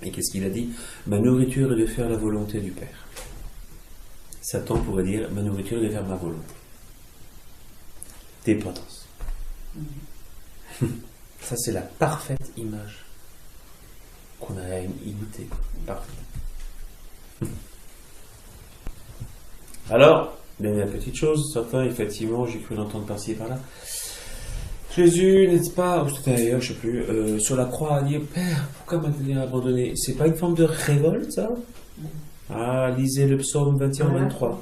Et qu'est-ce qu'il a dit? Ma nourriture est de faire la volonté du Père. Satan pourrait dire, ma nourriture est de faire ma volonté. Dépendance. Ça, c'est la parfaite image qu'on a à y goûter. Parfaite. Alors, dernière petite chose, certains, effectivement, j'ai cru l'entendre par-ci et par-là. Jésus n'est pas, ou c'était ailleurs, je ne sais plus, sur la croix a dit, Père, pourquoi m'as-tu abandonné? C'est pas une forme de révolte, ça? Ah, lisez le psaume 21-23.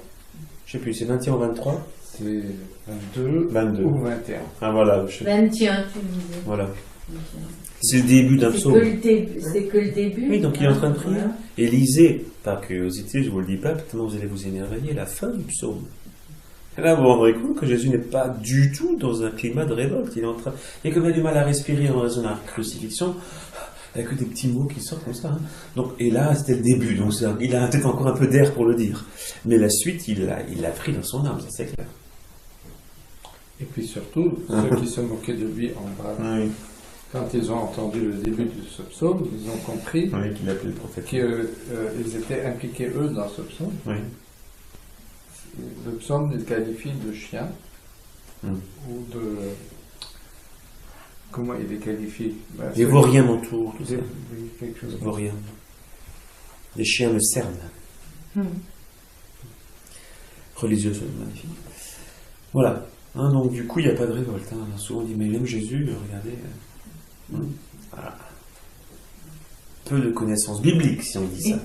Je sais plus, c'est 21-23? C'est 22 ou 21. Ah voilà. 21, tu me disais. Voilà. C'est le début d'un psaume. C'est que le début. Oui, donc il est en train de prier. Et lisez, par curiosité, je vous le dis pas, tellement vous allez vous émerveiller, la fin du psaume. Et là, vous vous rendrez compte que Jésus n'est pas du tout dans un climat de révolte. Il est comme il a du mal à respirer en raison de la crucifixion. Il n'y a que des petits mots qui sortent comme ça. Hein. Donc, et là, c'était le début. Donc, il a peut-être encore un peu d'air pour le dire. Mais la suite, il l'a pris dans son âme, ça c'est clair. Et puis surtout, ceux qui se moquaient de lui en bas, quand ils ont entendu le début de ce psaume, ils ont compris qu'il appelait le prophète. qu'ils étaient impliqués, eux, dans ce psaume. Oui. Le psaume les qualifie de chiens, ou de... Comment il les qualifie? Les vauriens m'entourent, tout ça. Quelque chose. Les vauriens. Les chiens me cernent. Religieux, c'est magnifique. Voilà. Hein, donc du coup, il n'y a pas de révolte. Hein. Souvent on dit, mais même Jésus, regardez. Voilà. Peu de connaissances bibliques, si on dit ça.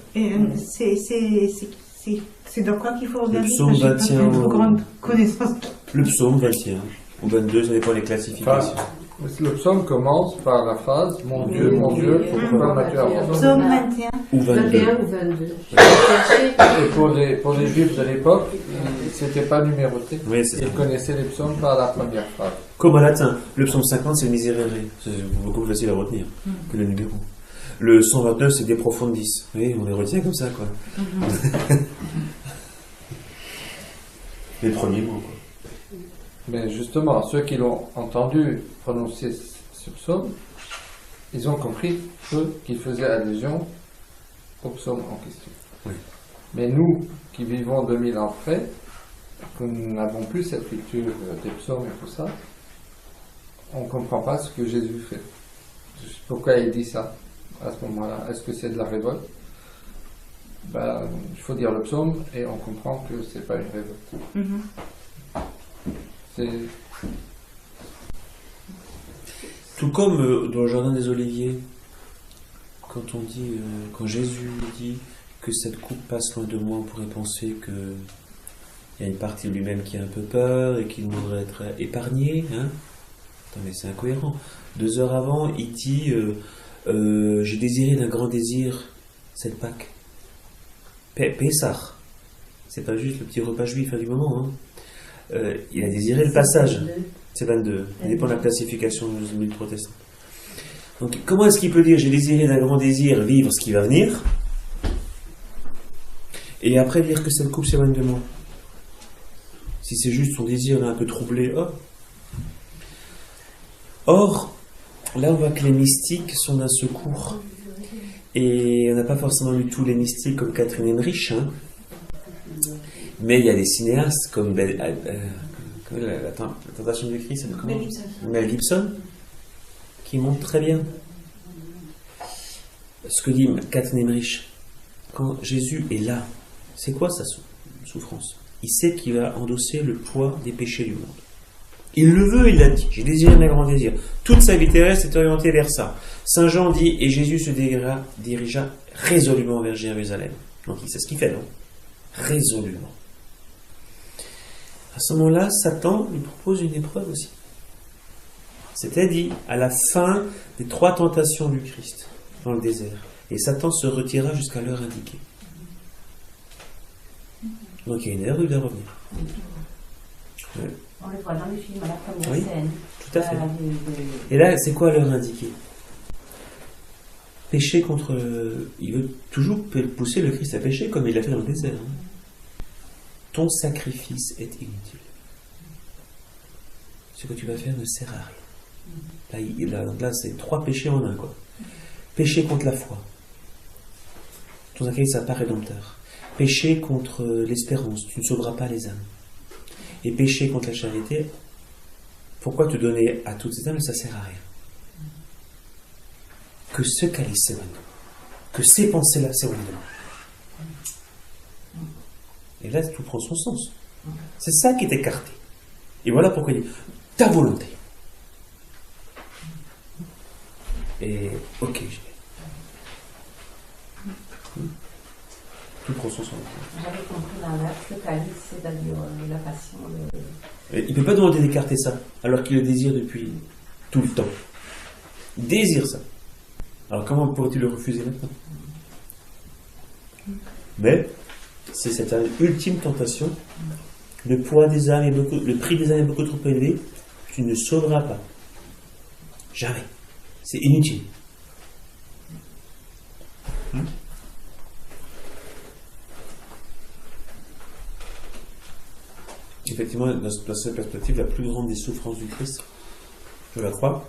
C'est dans quoi qu'il faut regarder? Le psaume 21. Une trop grande connaissance. Le psaume 21 ou 22, ça dépend des classifications. Le psaume commence par la phrase « Mon Dieu, pourquoi m'as-tu abandonné ?» Psaume 21. Ou 22. 21 ou 22. Et pour les Juifs de l'époque, c'était pas numéroté. Oui, c'est ça. Ils connaissaient les psaumes par la première phrase. Comme en latin, le psaume 50, c'est le miserere. C'est beaucoup plus facile à retenir que le numéro. Le 129, c'est des profondis. Oui, on les retient comme ça, quoi. Les premiers mots, quoi. Mais justement, ceux qui l'ont entendu prononcer ce psaume, ils ont compris, eux, qu'il faisait allusion au psaume en question. Oui. Mais nous, qui vivons 2000 ans après, que nous n'avons plus cette culture des psaumes et tout ça, on ne comprend pas ce que Jésus fait. Pourquoi il dit ça à ce moment-là? Est-ce que c'est de la révolte? Il faut dire le psaume et on comprend que c'est pas une révolte. Tout comme dans le jardin des Oliviers, quand on dit, quand Jésus dit que cette coupe passe loin de moi, on pourrait penser que il y a une partie de lui-même qui a un peu peur et qui demanderait d'être épargné. Hein. Mais c'est incohérent. 2 heures avant, il dit j'ai désiré d'un grand désir cette Pâque. Pessah. C'est pas juste le petit repas juif du moment. Hein. Il a désiré le passage. C'est 22. Ça dépend de la classification de l'Église protestante. Donc, comment est-ce qu'il peut dire j'ai désiré d'un grand désir vivre ce qui va venir et après dire que cette coupe s'éloigne de moi? Si c'est juste son désir là, un peu troublé. Or, là on voit que les mystiques sont d'un secours. Et on n'a pas forcément lu tous les mystiques comme Catherine Emmerich, hein. Mais il y a des cinéastes comme la Tentation du Christ, Mel Gibson, qui montrent très bien ce que dit Catherine Emmerich. Quand Jésus est là, c'est quoi sa souffrance? Il sait qu'il va endosser le poids des péchés du monde. Il le veut, il l'a dit. J'ai désiré un grand désir. Toute sa vie terrestre est orientée vers ça. Saint Jean dit, et Jésus se dirigea résolument vers Jérusalem. Donc il sait ce qu'il fait, non? Résolument. À ce moment-là, Satan lui propose une épreuve aussi. C'était dit à la fin des 3 tentations du Christ dans le désert. Et Satan se retira jusqu'à l'heure indiquée. Donc il y a une heure où il doit revenir. Ouais. On le voit dans le film, à la première scène. Tout à fait. Et là, c'est quoi l'heure indiquée? Pécher contre... Il veut toujours pousser le Christ à pécher comme il l'a fait dans le désert. Ton sacrifice est inutile. Ce que tu vas faire ne sert à rien. Là, c'est 3 péchés en un, quoi. Péché contre la foi. Ton sacrifice n'a pas rédempteur. Péché contre l'espérance. Tu ne sauveras pas les âmes. Et péché contre la charité. Pourquoi te donner à toutes ces âmes? Ça ne sert à rien. Que ce calice s'éloigne. Que ces pensées-là s'éloignent de moi. Et là, tout prend son sens. C'est ça qui est écarté. Et voilà pourquoi il dit ta volonté. Et ok, j'y vais. Tout prend son sens. J'avais compris l'inverse, le calice, c'est-à-dire la passion. Il ne peut pas demander d'écarter ça, alors qu'il le désire depuis tout le temps. Il désire ça. Alors comment pourrait-il le refuser maintenant? Mais c'est cette ultime tentation. Le poids des âmes le prix des âmes est beaucoup trop élevé. Tu ne sauveras pas. Jamais. C'est inutile. Effectivement, dans cette perspective, la plus grande des souffrances du Christ, je la crois,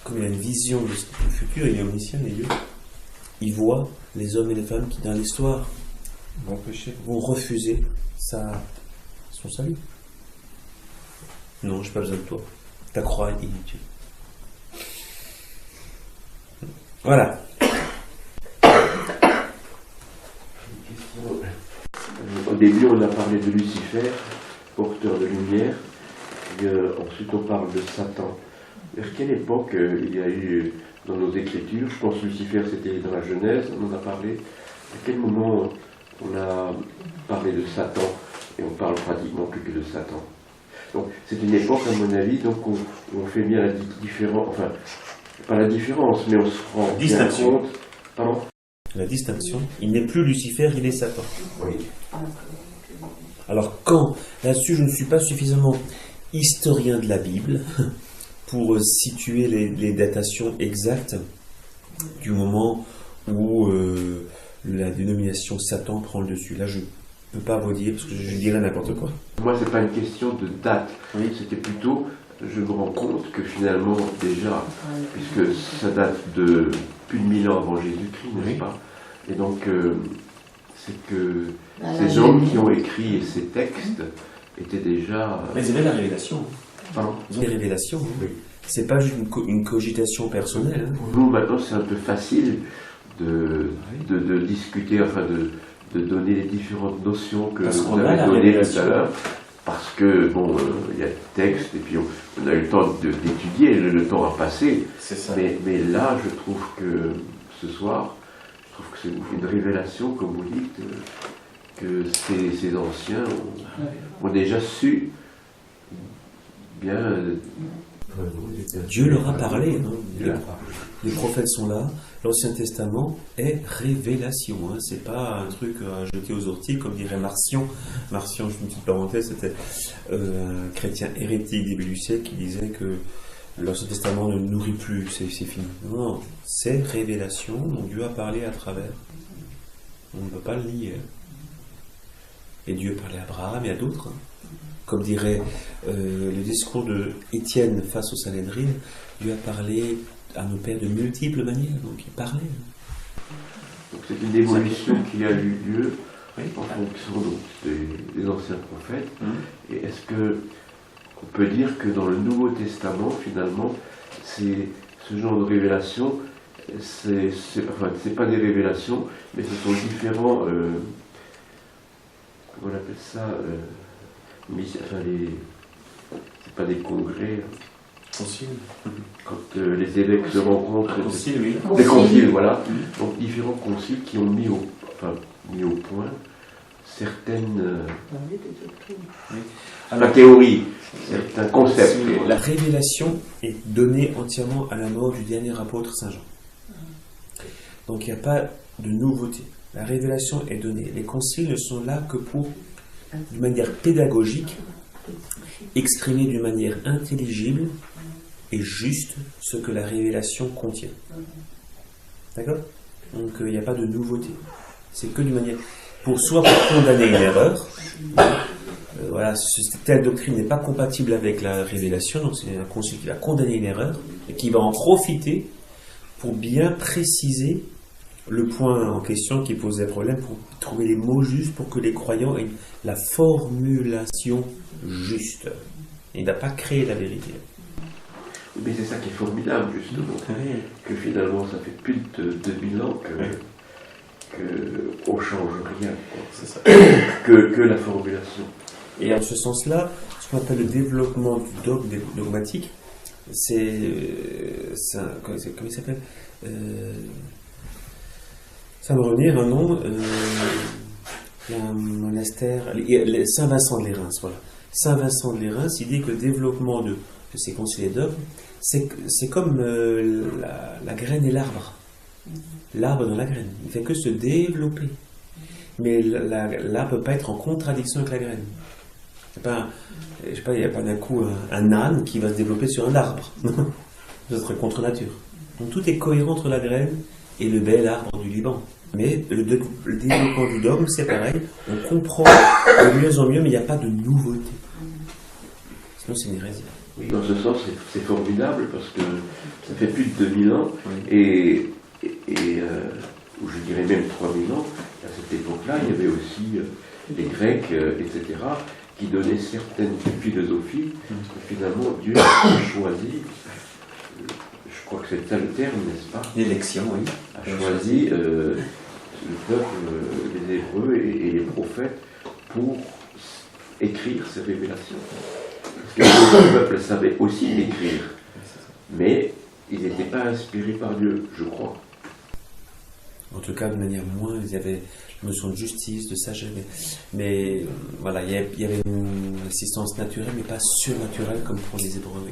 comme il a une vision du futur, il est omniscient, il est Dieu. Il voit les hommes et les femmes qui, dans l'histoire, vont refuser son salut. Non, je n'ai pas besoin de toi. Ta croix est inutile. Voilà. Au début, on a parlé de Lucifer, porteur de lumière, et ensuite on parle de Satan. Vers quelle époque il y a eu dans nos Écritures, je pense que Lucifer c'était dans la Genèse, on en a parlé, à quel moment on a parlé de Satan, et on parle pratiquement plus que de Satan. Donc c'est une époque, à mon avis, donc où on fait bien la différence, enfin, pas la différence, mais on se rend bien compte. Pardon ? La distinction, il n'est plus Lucifer, il est Satan. Oui. Alors quand, là-dessus je ne suis pas suffisamment historien de la Bible pour situer les datations exactes du moment où la dénomination Satan prend le dessus. Là je ne peux pas vous dire parce que je dirais n'importe quoi. Moi c'est pas une question de date, c'était plutôt, je me rends compte que finalement déjà, puisque ça date de plus de 1000 ans avant Jésus-Christ, n'est-ce pas? Et donc c'est que ces hommes qui ont écrit ces textes étaient déjà... Mais ils avaient la révélation. Pardon? Ils ont des révélations. Oui. C'est pas juste une cogitation personnelle. Hein. Pour nous maintenant c'est un peu facile de discuter, enfin de donner les différentes notions que vous avez données tout à l'heure. Parce que, bon, il y a le texte, et puis on a eu le temps d'étudier, le temps a passé. C'est ça. Mais là, je trouve que ce soir, je trouve que c'est une révélation, comme vous dites, que ces anciens ont déjà su bien... Dieu leur a parlé. Hein. Les prophètes sont là. L'Ancien Testament est révélation. Hein. C'est pas un truc à jeter aux orties, comme dirait Marcion. Marcion, je fais une petite parenthèse, c'était un chrétien hérétique début du siècle qui disait que l'Ancien Testament ne nourrit plus, c'est fini. Non, c'est révélation dont Dieu a parlé à travers. On ne peut pas le nier. Et Dieu parlait à Abraham et à d'autres. Hein. Comme dirait le discours de Étienne face au Sanhédrin, Dieu a parlé à nos pères de multiples manières, donc il parlait. Donc c'est une évolution qui a eu lieu en fonction donc, des anciens prophètes. Et est-ce qu'on peut dire que dans le Nouveau Testament, finalement, c'est ce genre de révélation, c'est pas des révélations, mais ce sont différents, comment on appelle ça, c'est pas des congrès. Concile. Quand les évêques se rencontrent, concile, oui. Des conciles, voilà. Donc différents conciles qui ont mis au point certaines la théorie, certains concepts. La révélation est donnée entièrement à la mort du dernier apôtre Saint Jean. Donc il n'y a pas de nouveauté. La révélation est donnée. Les conciles ne sont là que pour, d'une manière pédagogique, exprimer d'une manière intelligible et juste ce que la révélation contient. D'accord? Donc il n'y a pas de nouveauté. C'est que d'une manière... pour condamner une erreur, voilà, telle doctrine n'est pas compatible avec la révélation, donc c'est un concile qui va condamner une erreur et qui va en profiter pour bien préciser le point en question qui posait problème, pour trouver les mots justes pour que les croyants aient la formulation juste. Il n'a pas créé la vérité. Mais c'est ça qui est formidable, justement, que finalement ça fait plus de 2000 ans qu'on ne change rien, c'est ça. que la formulation. Et en ce sens-là, ce qu'on appelle le développement du dogme dogmatique, comment il s'appelle, ça me revient un nom, il y a un monastère, Saint-Vincent de Lérins, voilà. Saint-Vincent de Lérins, il dit que le développement de ces conseillers dogmes C'est comme la graine et l'arbre. L'arbre dans la graine. Il ne fait que se développer. Mais l'arbre ne peut pas être en contradiction avec la graine. Je sais pas, il n'y a pas d'un coup un âne qui va se développer sur un arbre. Ça serait contre nature. Donc tout est cohérent entre la graine et le bel arbre du Liban. Mais le développement du dogme, c'est pareil. On comprend de mieux en mieux, mais il n'y a pas de nouveauté. Sinon, c'est une hérésie. Oui, dans ce sens, c'est formidable parce que ça fait plus de 2000 ans ou je dirais même 3000 ans, à cette époque-là, il y avait aussi les Grecs, etc., qui donnaient certaines philosophies que finalement Dieu a choisi, je crois que c'est ça le terme, n'est-ce pas? L'élection, oui. A choisi le peuple, les Hébreux et les prophètes pour écrire ces révélations. Parce que le peuple savait aussi écrire, mais ils n'étaient pas inspirés par Dieu, je crois. En tout cas, de manière moins, ils avaient la notion de justice, de sagesse. Mais voilà, il y avait une assistance naturelle, mais pas surnaturelle comme pour les Hébreux.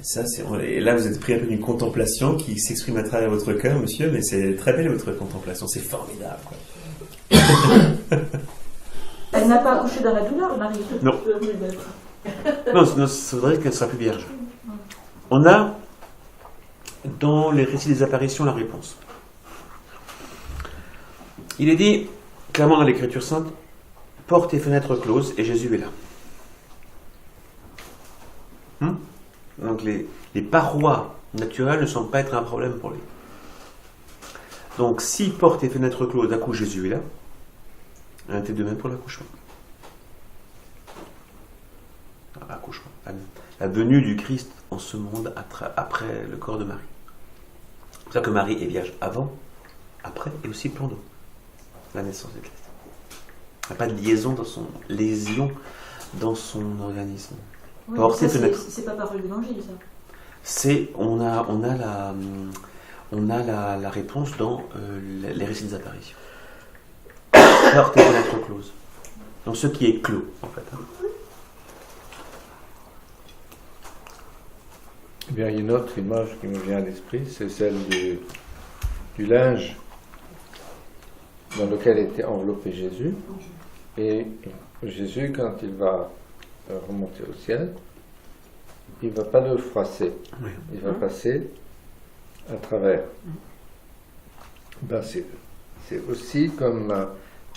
Ça, et là, vous êtes pris un peu d'une contemplation qui s'exprime à travers votre cœur, monsieur, mais c'est très belle votre contemplation, c'est formidable. Quoi. Elle n'a pas accouché dans la douleur, Marie. Non. Non, ça voudrait qu'elle soit plus vierge. On a, dans les récits des apparitions, la réponse. Il est dit, clairement dans l'Écriture sainte, portes et fenêtres closes, et Jésus est là. Donc les parois naturelles ne semblent pas être un problème pour lui. Donc si portes et fenêtres closes, d'un coup Jésus est là, il en était de même pour l'accouchement. L'accouchement. La venue du Christ en ce monde après le corps de Marie. C'est pour ça que Marie est vierge avant, après et aussi pendant la naissance du Christ. Il n'y a pas de lésion dans son organisme. Oui, Porte et fenêtre. C'est pas parole d'évangile, ça. On a la réponse dans les récits des apparitions. Porte et fenêtre close. Donc ce qui est clos, en fait. Eh bien, il y a une autre image qui me vient à l'esprit, c'est celle du linge dans lequel était enveloppé Jésus. Et Jésus, quand il va remonter au ciel, il ne va pas le froisser, il va passer à travers. Ben, c'est aussi comme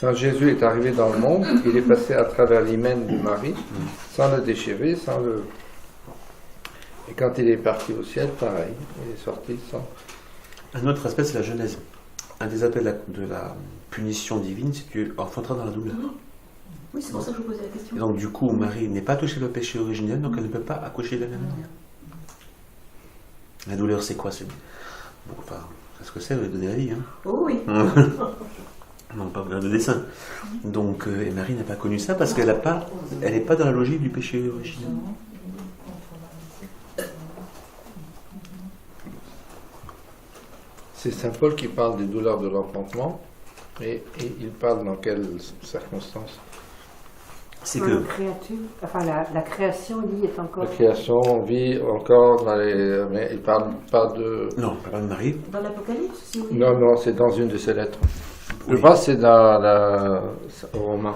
quand Jésus est arrivé dans le monde, il est passé à travers l'hymen de Marie, sans le déchirer, sans le... Et quand il est parti au ciel, pareil, il est sorti sans... Un autre aspect, c'est la Genèse. Un des aspects de la punition divine, c'est que tu enfanteras dans la douleur. Oui, c'est pour ça que je vous posais la question. Et donc du coup, Marie n'est pas touchée le péché originel, donc elle ne peut pas accoucher de la même manière. La douleur, c'est quoi? C'est ce que c'est, donner la vie. Hein. Oh oui. Non, pas de dessin. Donc, et Marie n'a pas connu ça parce qu'elle n'est pas dans la logique du péché originel. C'est Saint Paul qui parle des douleurs de l'enfantement, et il parle dans quelles circonstances? C'est que la création, dit, est encore... La création vit encore dans les... Mais il parle pas de... Non, pas de Marie. Dans l'Apocalypse, si vous voulez. Non, c'est dans une de ses lettres. Oui. Je pense que c'est dans Romain.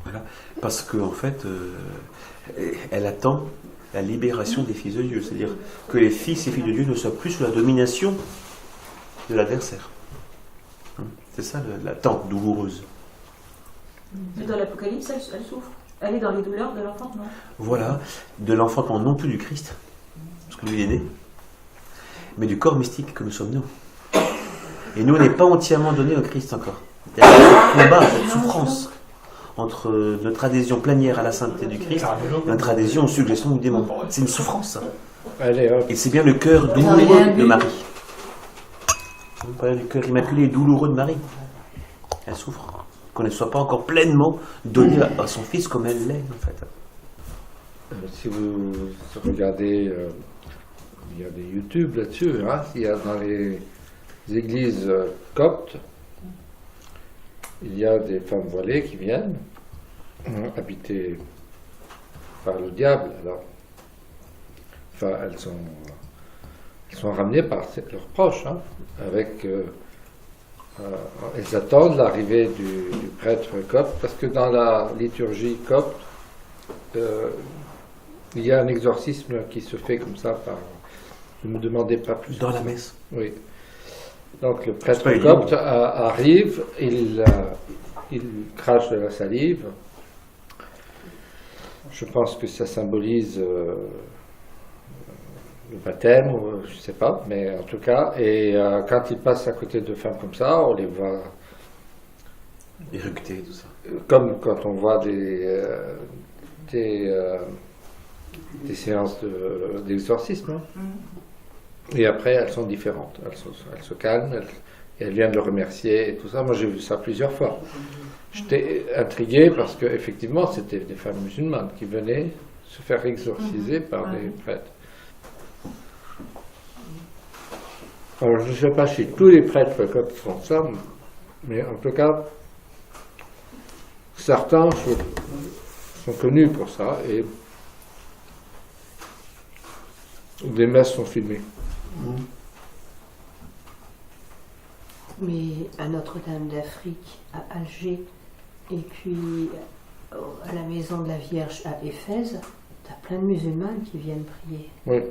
Voilà, parce qu'en fait, elle attend la libération des fils de Dieu, c'est-à-dire que les fils et filles de Dieu ne soient plus sous la domination de l'adversaire. C'est ça l'attente douloureuse. Mais dans l'Apocalypse, elle souffre. Elle est dans les douleurs de l'enfantement. Voilà, de l'enfantement non plus du Christ, parce que lui il est né, mais du corps mystique que nous sommes nous. Et nous, on n'est pas entièrement donné au Christ encore. Il y a ce combat, cette souffrance entre notre adhésion plénière à la sainteté du Christ et notre adhésion aux suggestions du démon. C'est une souffrance, ça. Et c'est bien le cœur douloureux de Marie. Le cœur immaculé et douloureux de Marie. Elle souffre. Qu'on ne soit pas encore pleinement donné à son fils comme elle l'est, en fait. Si vous regardez, il y a des YouTube là-dessus, hein, il y a dans les églises coptes, il y a des femmes voilées qui viennent habiter par le diable. Alors, enfin, elles sont ramenées par leurs proches, hein, avec... elles attendent l'arrivée du prêtre copte, parce que dans la liturgie copte, il y a un exorcisme qui se fait comme ça par... Ne me demandez pas plus. Dans la messe. Oui. Donc le prêtre copte arrive, il crache de la salive. Je pense que ça symbolise le baptême, ou je ne sais pas, mais en tout cas, et quand il passe à côté de femmes comme ça, on les voit éructer, tout ça. Comme quand on voit des séances d'exorcisme. Hein. Et après, elles sont différentes. Elles se calment, elles viennent le remercier et tout ça. Moi, j'ai vu ça plusieurs fois. J'étais intrigué parce qu'effectivement, c'était des femmes musulmanes qui venaient se faire exorciser par des prêtres. Alors, je ne sais pas si tous les prêtres coptes font ça, mais en tout cas, certains sont connus pour ça et des messes sont filmées. Mais à Notre-Dame d'Afrique, à Alger, et puis à la Maison de la Vierge à Éphèse, tu as plein de musulmanes qui viennent prier. Oui,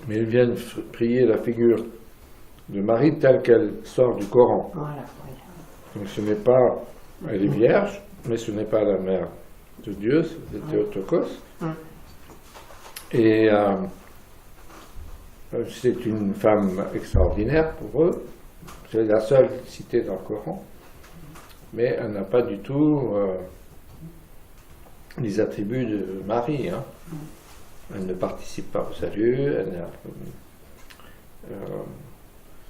mais ils viennent prier la figure de Marie telle qu'elle sort du Coran. Voilà. Donc ce n'est pas, elle est vierge, mais ce n'est pas la mère de Dieu, c'est Théotokos. Et c'est une femme extraordinaire pour eux. C'est la seule citée dans le Coran. Mais elle n'a pas du tout les attributs de Marie. Hein. Elle ne participe pas au salut.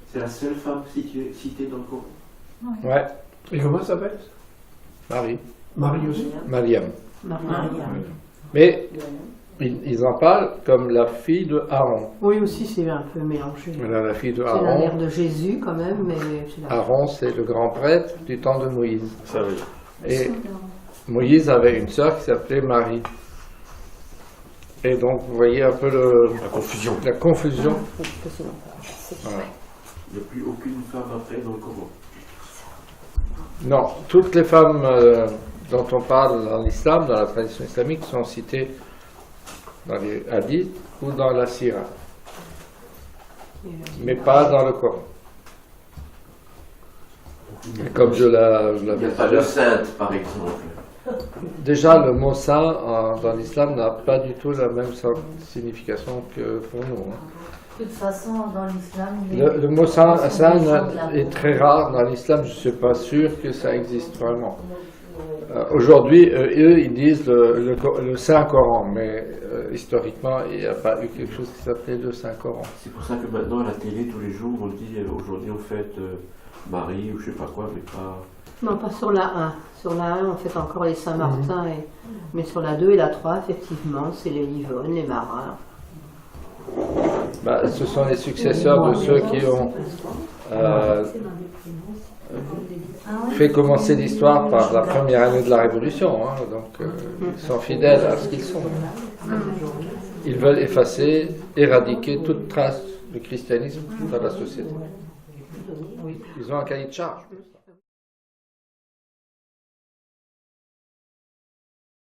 C'est la seule femme citée dans le Coran. Ouais. Et comment elle s'appelle? Marie. Marie aussi. Mariam. Mariam. Mais ils en parlent comme la fille de Aaron. Oui, aussi, c'est un peu mélangé. Voilà, la fille de C'est la Aaron. mère de Jésus, quand même, mais c'est la... Aaron, c'est le grand prêtre du temps de Moïse. Ça oui. Et Moïse avait une sœur qui s'appelait Marie. Et donc, vous voyez un peu la confusion. La confusion. Voilà. Il n'y a plus aucune femme après dans le Coran. Non, toutes les femmes dont on parle dans l'islam, dans la tradition islamique, sont citées dans les hadiths ou dans la sira, mais pas dans le Coran. Et comme je l'avais Il n'y a pas de sainte, par exemple. Déjà, le mot saint dans l'islam n'a pas du tout la même signification que pour nous. Hein. De toute façon, dans l'islam... Le mot saint est très rare dans l'islam, je ne suis pas sûr que ça existe vraiment. Aujourd'hui, eux, ils disent le Saint-Coran, mais historiquement, il n'y a pas eu quelque chose qui s'appelait le Saint-Coran. C'est pour ça que maintenant, à la télé, tous les jours, on dit aujourd'hui on fête Marie ou je ne sais pas quoi, mais pas... Non, pas sur la 1. Sur la 1, on fête encore les Saint-Martin, mais sur la 2 et la 3, effectivement, c'est les Yvonne, les marins. Bah, ce sont les successeurs de ceux qui ont fait commencer l'histoire par la première année de la Révolution. Hein, donc, ils sont fidèles à ce qu'ils sont. Ils veulent effacer, éradiquer toute trace du christianisme dans la société. Ils ont un cahier de charge.